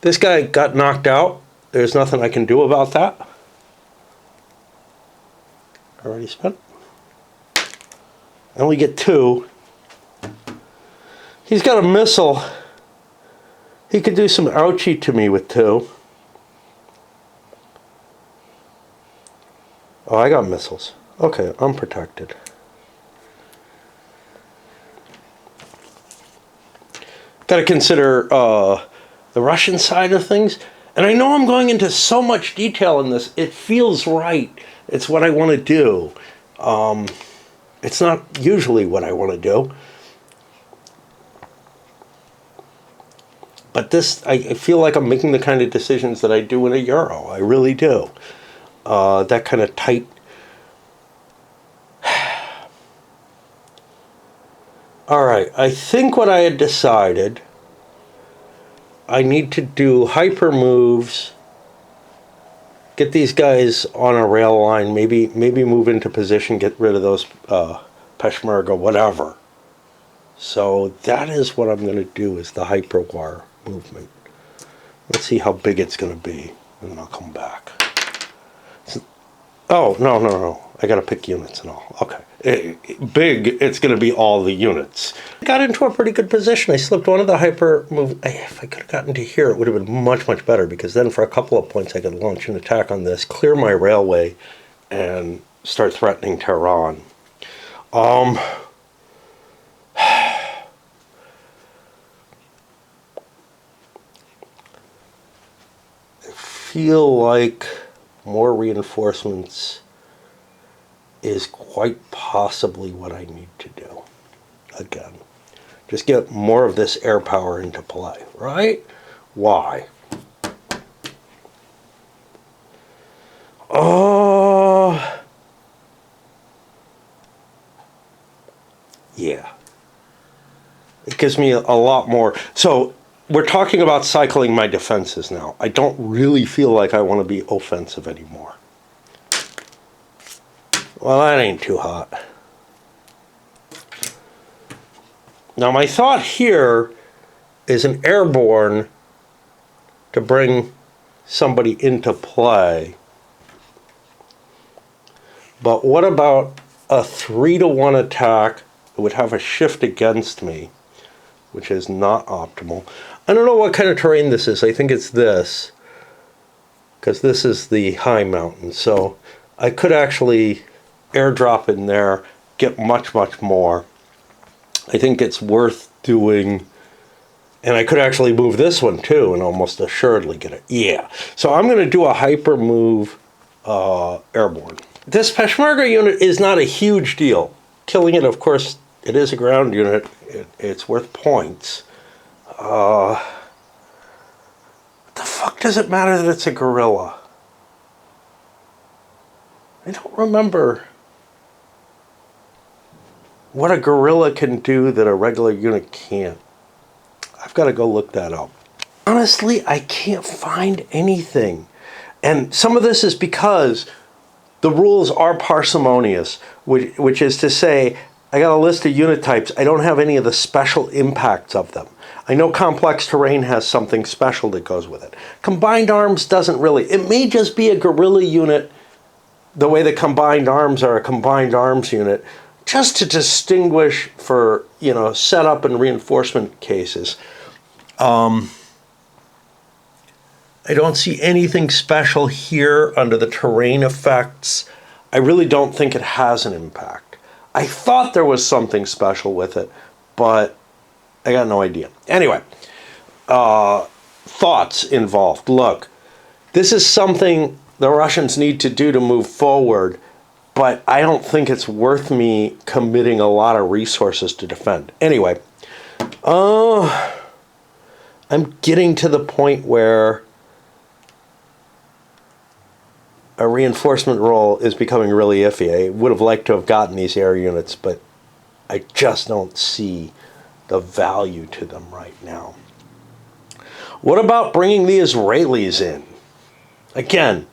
this guy got knocked out. There's nothing I can do about that. Already spent. I only get 2. He's got a missile. He could do some ouchie to me with 2. Oh, I got missiles. Okay, I'm protected. Got to consider the Russian side of things. And I know I'm going into so much detail in this. It feels right. It's what I want to do. It's not usually what I want to do. But this, I feel like I'm making the kind of decisions that I do in a Euro. I really do. That kind of tight. All right, I think what I had decided, I need to do hyper moves, get these guys on a rail line, maybe move into position, get rid of those Peshmerga, whatever. So that is what I'm going to do, is the hyperwar movement. Let's see how big it's going to be, and then I'll come back. Oh, no. I got to pick units and all. Okay. Big, it's going to be all the units. I got into a pretty good position. I slipped one of the hyper move. If I could have gotten to here, it would have been much, much better, because then for a couple of points I could launch an attack on this, clear my railway, and start threatening Tehran. Feel like more reinforcements is quite possibly what I need to do. Again, just get more of this air power into play, right? Why? Yeah. It gives me a lot more. So we're talking about cycling my defenses now. I don't really feel like I want to be offensive anymore. Well, that ain't too hot. Now, my thought here is an airborne to bring somebody into play. But what about a 3-to-1 attack that would have a shift against me, which is not optimal? I don't know what kind of terrain this is. I think it's this, because this is the high mountain. So I could actually airdrop in there, get much, much more. I think it's worth doing. And I could actually move this one too and almost assuredly get it. Yeah. So I'm going to do a hyper move airborne. This Peshmerga unit is not a huge deal. Killing it, of course, it is a ground unit. It's worth points. What the fuck does it matter that it's a guerrilla? I don't remember what a guerrilla can do that a regular unit can't. I've got to go look that up. Honestly, I can't find anything. And some of this is because the rules are parsimonious, which is to say, I got a list of unit types. I don't have any of the special impacts of them. I know complex terrain has something special that goes with it. Combined arms doesn't really. It may just be a guerrilla unit the way the combined arms are a combined arms unit, just to distinguish for, setup and reinforcement cases. I don't see anything special here under the terrain effects. I really don't think it has an impact. I thought there was something special with it, but I got no idea. Anyway, thoughts involved. Look, this is something the Russians need to do to move forward, but I don't think it's worth me committing a lot of resources to defend. Anyway, I'm getting to the point where a reinforcement role is becoming really iffy. I would have liked to have gotten these air units, but I just don't see the value to them right now. What about bringing the Israelis in? Again,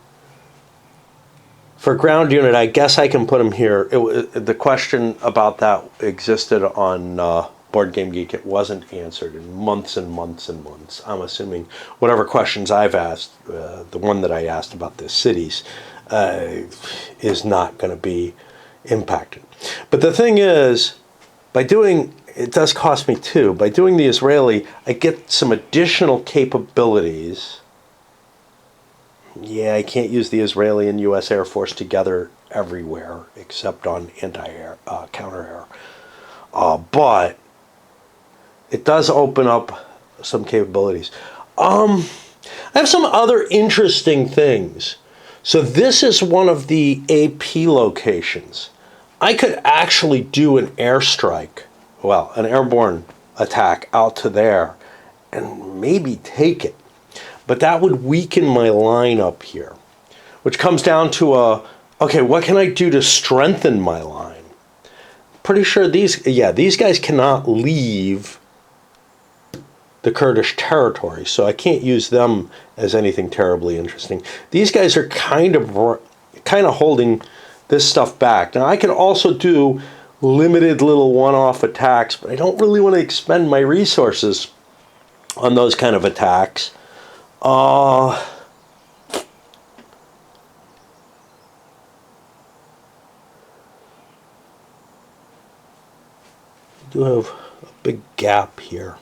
for ground unit, I guess I can put them here. The question about that existed on Board Game Geek. It wasn't answered in months and months and months. I'm assuming whatever questions I've asked, the one that I asked about the cities, is not going to be impacted. But the thing is, it does cost me too. By doing the Israeli, I get some additional capabilities. Yeah, I can't use the Israeli and U.S. Air Force together everywhere except on anti-air, counter-air. But it does open up some capabilities. I have some other interesting things. So this is one of the AP locations. I could actually do an airstrike, an airborne attack out to there and maybe take it. But that would weaken my line up here, which comes down to okay, what can I do to strengthen my line? Pretty sure these guys cannot leave the Kurdish territory, so I can't use them as anything terribly interesting. These guys are kind of holding this stuff back. Now, I can also do limited little one-off attacks, but I don't really want to expend my resources on those kind of attacks. I do have a big gap here,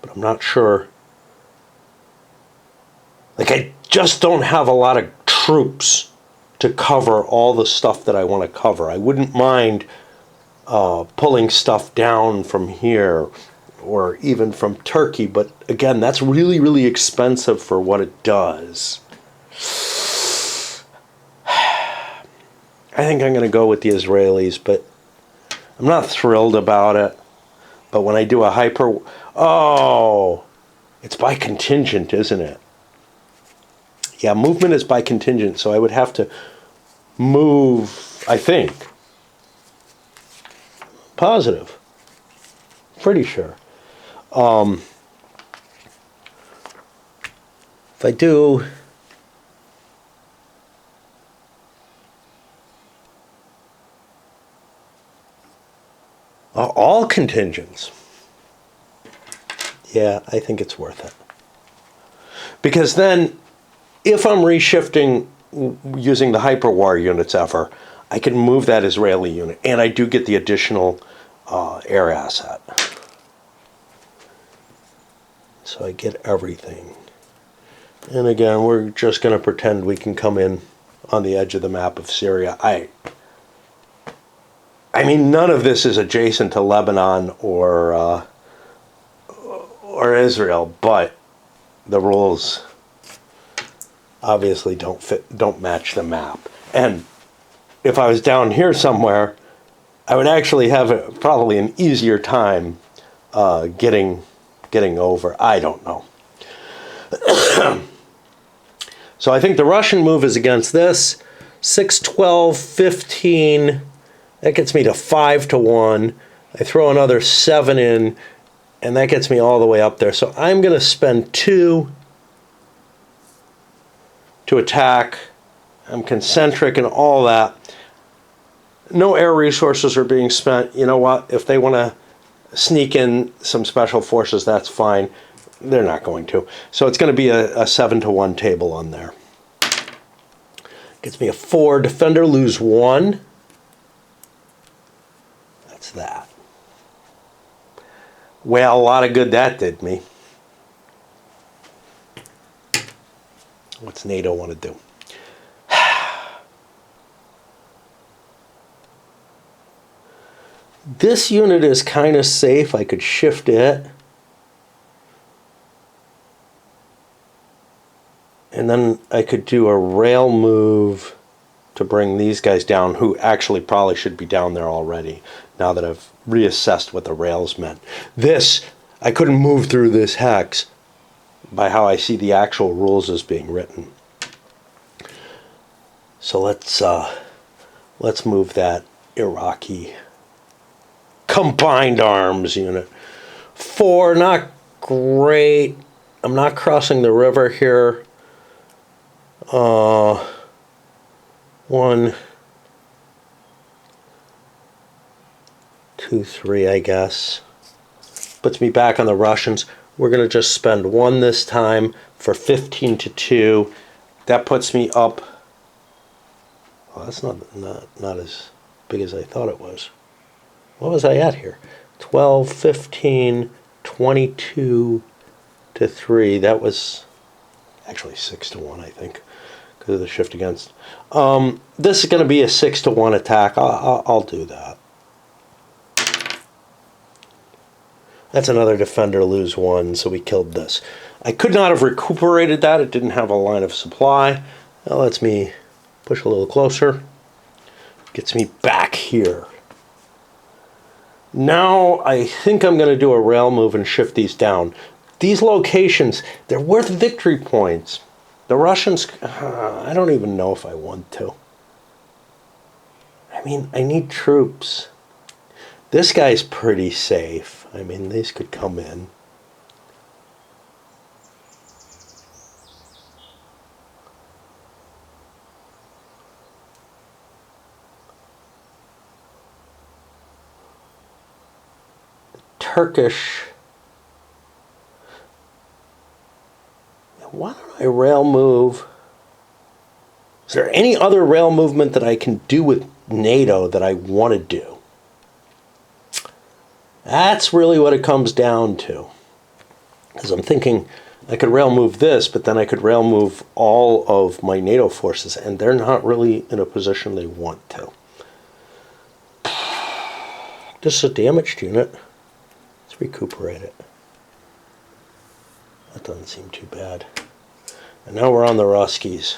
but I'm not sure. I just don't have a lot of troops to cover all the stuff that I want to cover. I wouldn't mind pulling stuff down from here or even from Turkey, but again, that's really, really expensive for what it does. I think I'm going to go with the Israelis, but I'm not thrilled about it. But when I do a hyper... Oh! It's by contingent, isn't it? Yeah, movement is by contingent, so I would have to move, I think. Positive. Pretty sure. If I do... all contingents. Yeah, I think it's worth it. Because then, if I'm reshifting using the hyperwar units ever, I can move that Israeli unit, and I do get the additional air asset. So I get everything. And again, we're just going to pretend we can come in on the edge of the map of Syria. I mean, none of this is adjacent to Lebanon or Israel, but the rules obviously don't match the map. And if I was down here somewhere, I would actually have probably an easier time getting over. I don't know. So I think the Russian move is against this. 6, 12, 15. That gets me to 5-1. I throw another 7 in, and that gets me all the way up there. So I'm going to spend 2 to attack. I'm concentric and all that. No air resources are being spent. You know what? If they want to sneak in some special forces, that's fine. They're not going to. So it's going to be a 7-1 table on there. Gets me a 4. Defender lose 1. That's that. Well, a lot of good that did me. What's NATO want to do? This unit is kind of safe. I could shift it. And then I could do a rail move to bring these guys down, who actually probably should be down there already, now that I've reassessed what the rails meant. This, I couldn't move through this hex by how I see the actual rules as being written. So let's move that Iraqi combined arms unit. 4, not great. I'm not crossing the river here. 1, 2, 3, I guess. Puts me back on the Russians. We're going to just spend 1 this time for 15 to 2. That puts me up. Oh, that's not as big as I thought it was. What was I at here? 12, 15, 22 to 3. That was actually 6 to 1, I think, because of the shift against. This is going to be a 6 to 1 attack. I'll do that. That's another defender lose 1, so we killed this. I could not have recuperated that. It didn't have a line of supply. That lets me push a little closer. Gets me back here. Now I think I'm going to do a rail move and shift these down. These locations, they're worth victory points. The Russians, I don't even know if I want to. I mean, I need troops. This guy's pretty safe. I mean, these could come in. Turkish. Why don't I rail move? Is there any other rail movement that I can do with NATO that I want to do? That's really what it comes down to. Because I'm thinking I could rail move this, but then I could rail move all of my NATO forces, and they're not really in a position they want to. This is a damaged unit. Let's recuperate it. That doesn't seem too bad. And now we're on the Ruskies.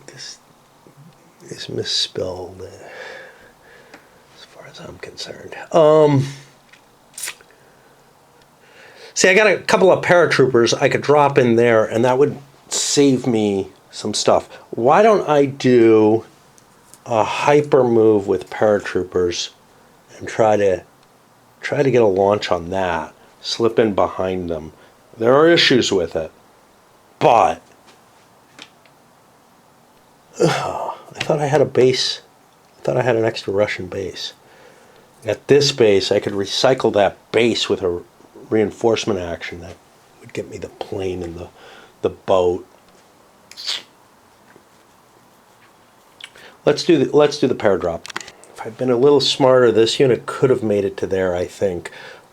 This is misspelled as far as I'm concerned. See, I got a couple of paratroopers I could drop in there, and that would save me some stuff. Why don't I do a hyper move with paratroopers and try to get a launch on that, slip in behind them. There are issues with it, but I thought I had a base. I thought I had an extra Russian base. At this base, I could recycle that base with a reinforcement action that would get me the plane and the boat. Let's do the pair drop. If I'd been a little smarter, this unit could have made it to there, I think,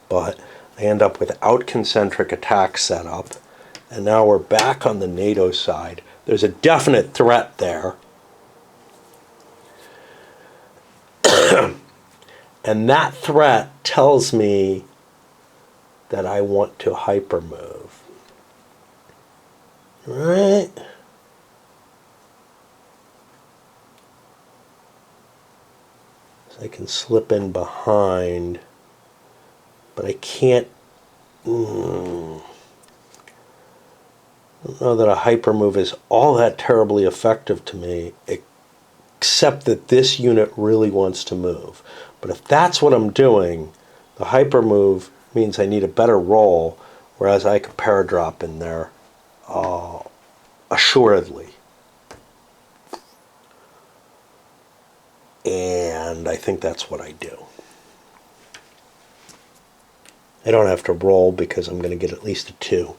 but I end up without concentric attack set up, and now we're back on the NATO side. There's a definite threat there, and that threat tells me that I want to hyper move. Right? I can slip in behind, but I can't. I don't know that a hyper move is all that terribly effective to me, except that this unit really wants to move. But if that's what I'm doing, the hyper move means I need a better roll, whereas I could paradrop in there assuredly. And I think that's what I do. I don't have to roll because I'm going to get at least a 2.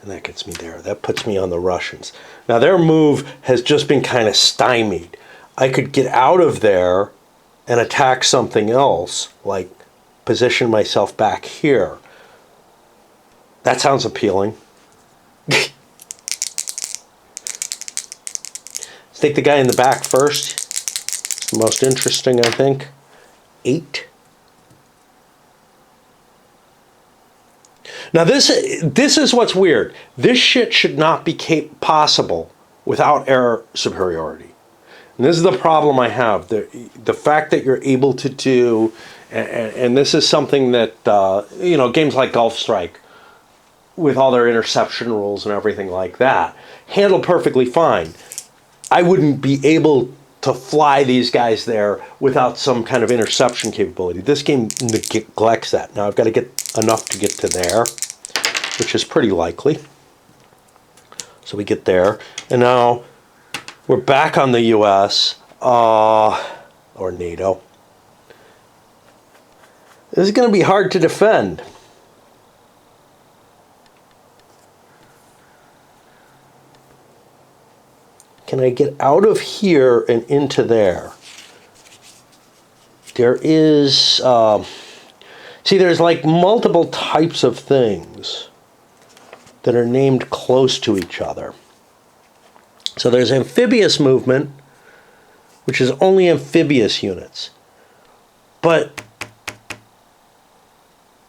And that gets me there. That puts me on the Russians. Now their move has just been kind of stymied. I could get out of there and attack something else, like position myself back here. That sounds appealing. Let's take the guy in the back first. It's the most interesting, I think. 8. Now this is what's weird. This shit should not be possible without air superiority. And this is the problem I have. The fact that you're able to do, and this is something that, games like Gulf Strike, with all their interception rules and everything like that, handle perfectly fine. I wouldn't be able to fly these guys there without some kind of interception capability. This game neglects that. Now I've got to get enough to get to there, which is pretty likely. So we get there, and now we're back on the US, or NATO. This is going to be hard to defend. Can I get out of here and into there? There is, there's like multiple types of things that are named close to each other. So there's amphibious movement, which is only amphibious units. But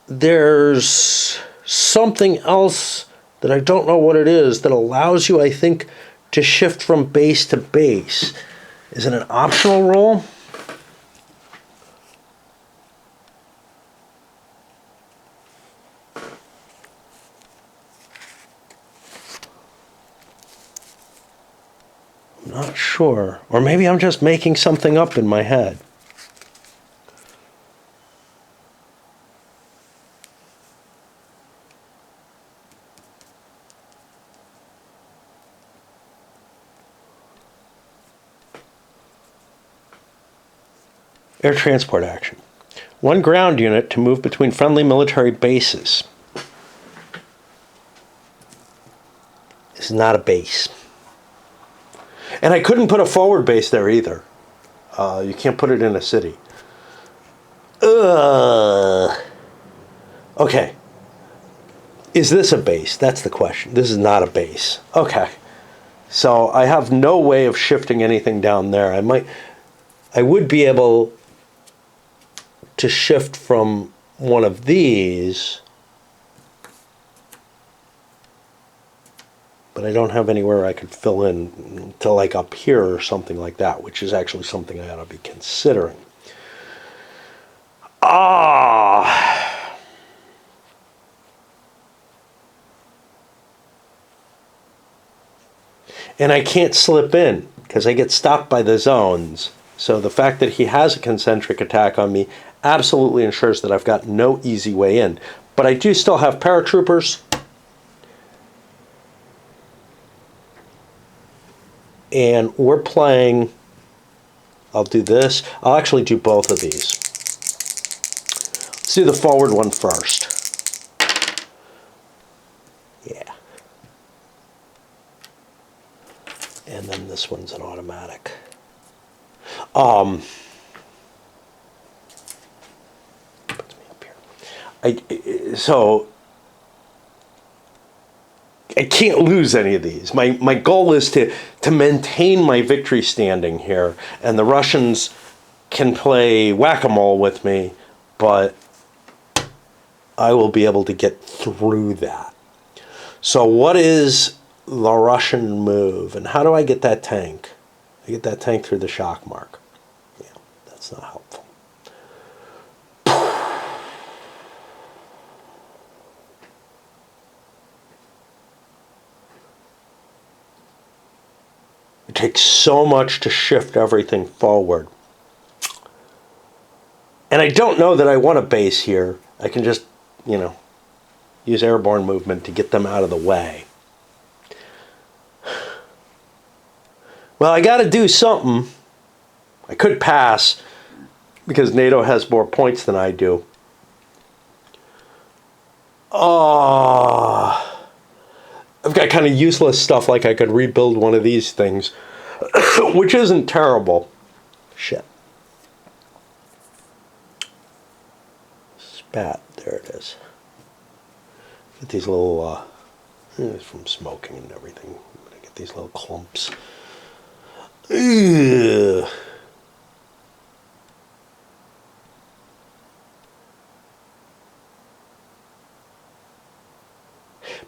there's something else that I don't know what it is that allows you, I think, to shift from base to base. Is it an optional role? I'm not sure. Or maybe I'm just making something up in my head. Air transport action. 1 ground unit to move between friendly military bases. This is not a base. And I couldn't put a forward base there either. You can't put it in a city. Okay. Is this a base? That's the question. This is not a base. Okay. So I have no way of shifting anything down there. I would be able to shift from one of these, but I don't have anywhere I could fill in to like up here or something like that, which is actually something I ought to be considering. And I can't slip in because I get stopped by the zones. So the fact that he has a concentric attack on me absolutely ensures that I've got no easy way in. But I do still have paratroopers. And we're playing, I'll do this. I'll actually do both of these. Let's do the forward one first. Yeah. And then this one's an automatic. So I can't lose any of these. My goal is to maintain my victory standing here, and the Russians can play whack-a-mole with me, but I will be able to get through that. So what is the Russian move, and how do I get that tank? I get that tank through the shock mark. Yeah, that's not helpful. It takes so much to shift everything forward. And I don't know that I want a base here. I can just, use airborne movement to get them out of the way. Well, I got to do something. I could pass because NATO has more points than I do. I've got kind of useless stuff like I could rebuild one of these things, which isn't terrible. Shit. Spat. There it is. Get these little, from smoking and everything. I get these little clumps. Ugh.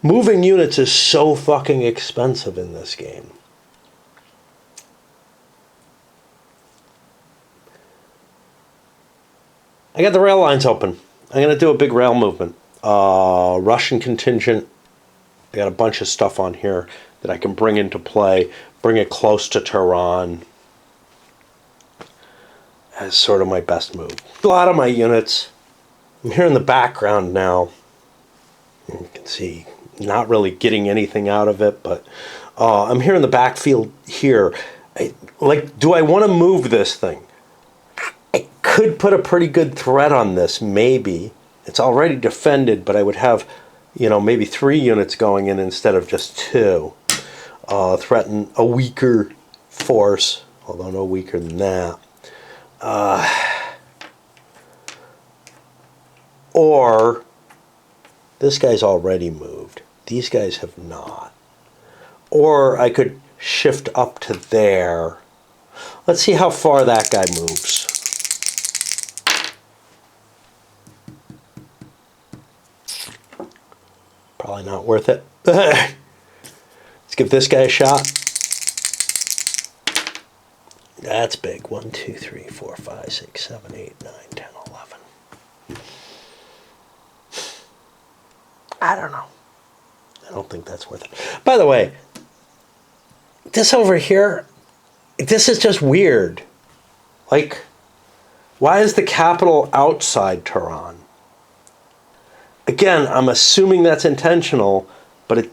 Moving units is so fucking expensive in this game. I got the rail lines open. I'm going to do a big rail movement. Russian contingent. I got a bunch of stuff on here that I can bring into play. Bring it close to Tehran. As sort of my best move. A lot of my units. I'm here in the background now. You can see not really getting anything out of it, but I'm here in the backfield here. Do I want to move this thing? I could put a pretty good threat on this, maybe. It's already defended, but I would have, maybe 3 units going in instead of just 2. Threaten a weaker force, although no weaker than that. Or this guy's already moved. These guys have not. Or I could shift up to there. Let's see how far that guy moves. Probably not worth it. Let's give this guy a shot. That's big. 1, 2, 3, 4, 5, 6, 7, 8, 9, 10, 11. I don't know. I don't think that's worth it. By the way, this over here, this is just weird. Like, why is the capital outside Tehran? Again, I'm assuming that's intentional, but it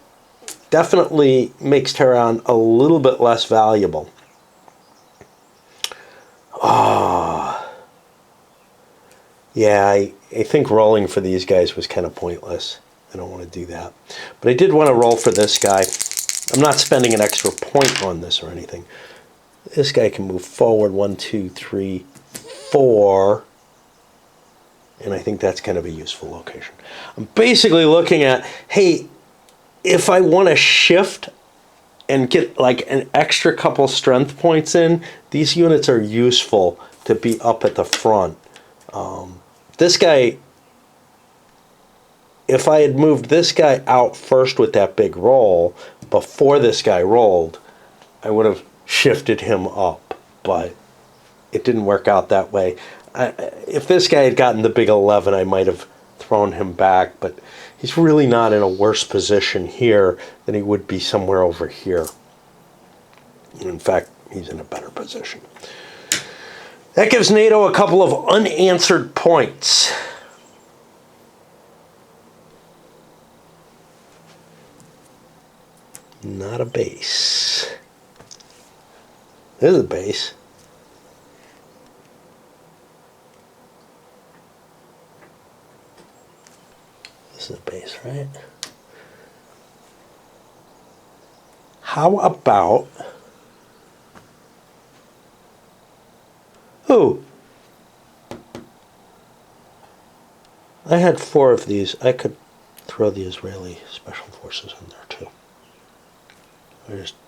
definitely makes Tehran a little bit less valuable. Yeah, I think rolling for these guys was kind of pointless. I don't want to do that. But I did want to roll for this guy. I'm not spending an extra point on this or anything. This guy can move forward 1, 2, 3, 4. And I think that's kind of a useful location. I'm basically looking at, hey, if I want to shift and get like an extra couple strength points in, these units are useful to be up at the front. This guy, if I had moved this guy out first with that big roll, before this guy rolled, I would have shifted him up, but it didn't work out that way. If this guy had gotten the big 11, I might have thrown him back, but he's really not in a worse position here than he would be somewhere over here. In fact, he's in a better position. That gives NATO a couple of unanswered points. Not a base. There's a base. This is a base, right? How about... Ooh. I had 4 of these. I could throw the Israeli Special Forces in there too.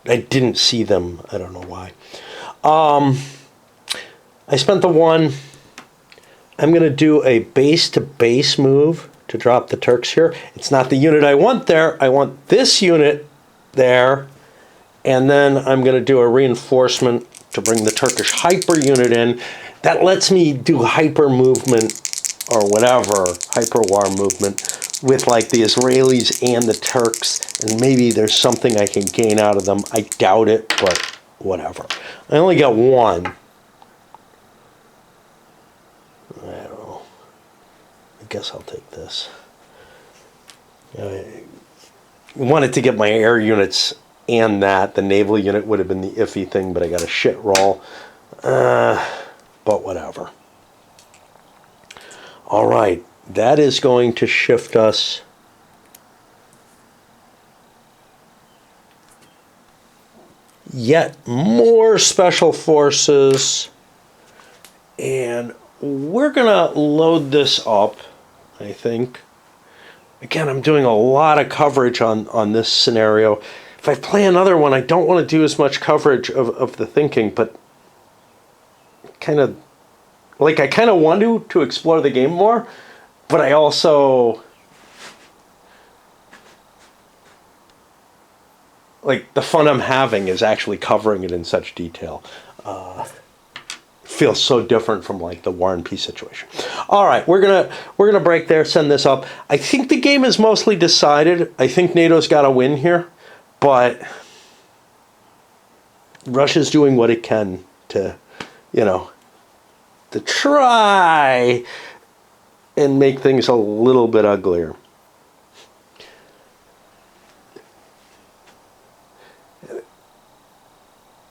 I didn't see them. I don't know why. I spent the 1. I'm going to do a base-to-base move to drop the Turks here. It's not the unit I want there. I want this unit there. And then I'm going to do a reinforcement to bring the Turkish hyper unit in. That lets me do hyper movement or whatever, hyper war movement with like the Israelis and the Turks. And maybe there's something I can gain out of them. I doubt it, but whatever. I only got 1. I don't know. I guess I'll take this. I wanted to get my air units and that. The naval unit would have been the iffy thing, but I got a shit roll. But whatever. All right. That is going to shift us yet more special forces. And we're going to load this up, I think. Again, I'm doing a lot of coverage on this scenario. If I play another one, I don't want to do as much coverage of the thinking, but kind of, like, I kind of want to explore the game more, but I also, like, the fun I'm having is actually covering it in such detail. Feels so different from, like, the War and Peace situation. All right, we're gonna break there, send this up. I think the game is mostly decided. I think NATO's got to win here, but Russia's doing what it can to, to try and make things a little bit uglier.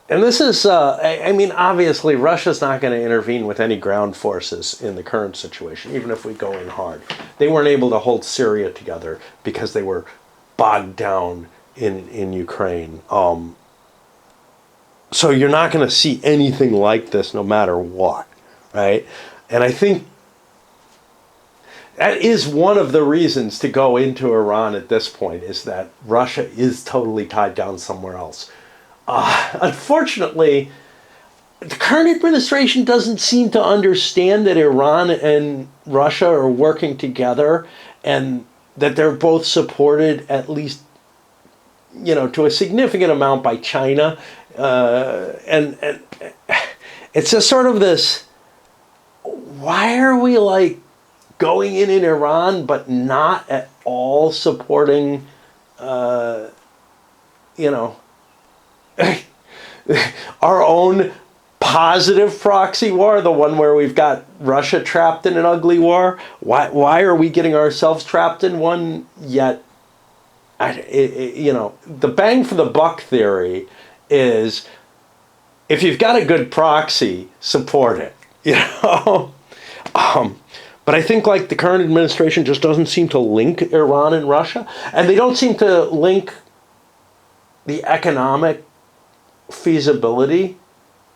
And this is, I mean, obviously, Russia's not going to intervene with any ground forces in the current situation, even if we go in hard. They weren't able to hold Syria together because they were bogged down in Ukraine. So you're not going to see anything like this no matter what, right? And I think that is one of the reasons to go into Iran at this point, is that Russia is totally tied down somewhere else. Unfortunately, the current administration doesn't seem to understand that Iran and Russia are working together and that they're both supported, at least, to a significant amount, by China. And it's just sort of this, why are we, like, going in Iran but not at all supporting, our own positive proxy war, the one where we've got Russia trapped in an ugly war? Why are we getting ourselves trapped in one yet? The bang for the buck theory is, if you've got a good proxy, support it. But I think, like, the current administration just doesn't seem to link Iran and Russia, and they don't seem to link the economic feasibility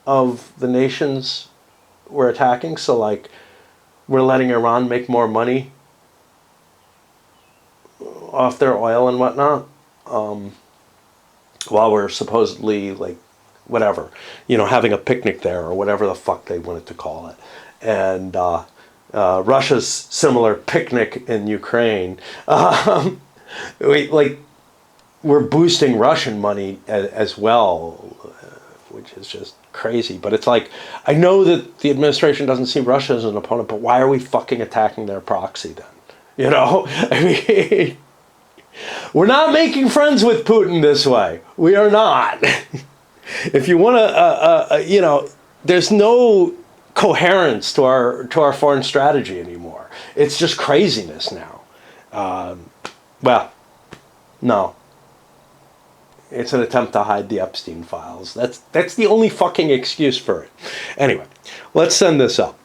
of the nations we're attacking. So, like, we're letting Iran make more money off their oil and whatnot, while we're supposedly, like, whatever, having a picnic there, or whatever the fuck they wanted to call it. And Russia's similar picnic in Ukraine. We're boosting Russian money as well, which is just crazy. But it's like, I know that the administration doesn't see Russia as an opponent, but why are we fucking attacking their proxy then? I mean, we're not making friends with Putin this way. We are not. If you want to, there's no coherence to our foreign strategy anymore. It's just craziness now. Well, no. It's an attempt to hide the Epstein files. That's the only fucking excuse for it. Anyway, let's send this up.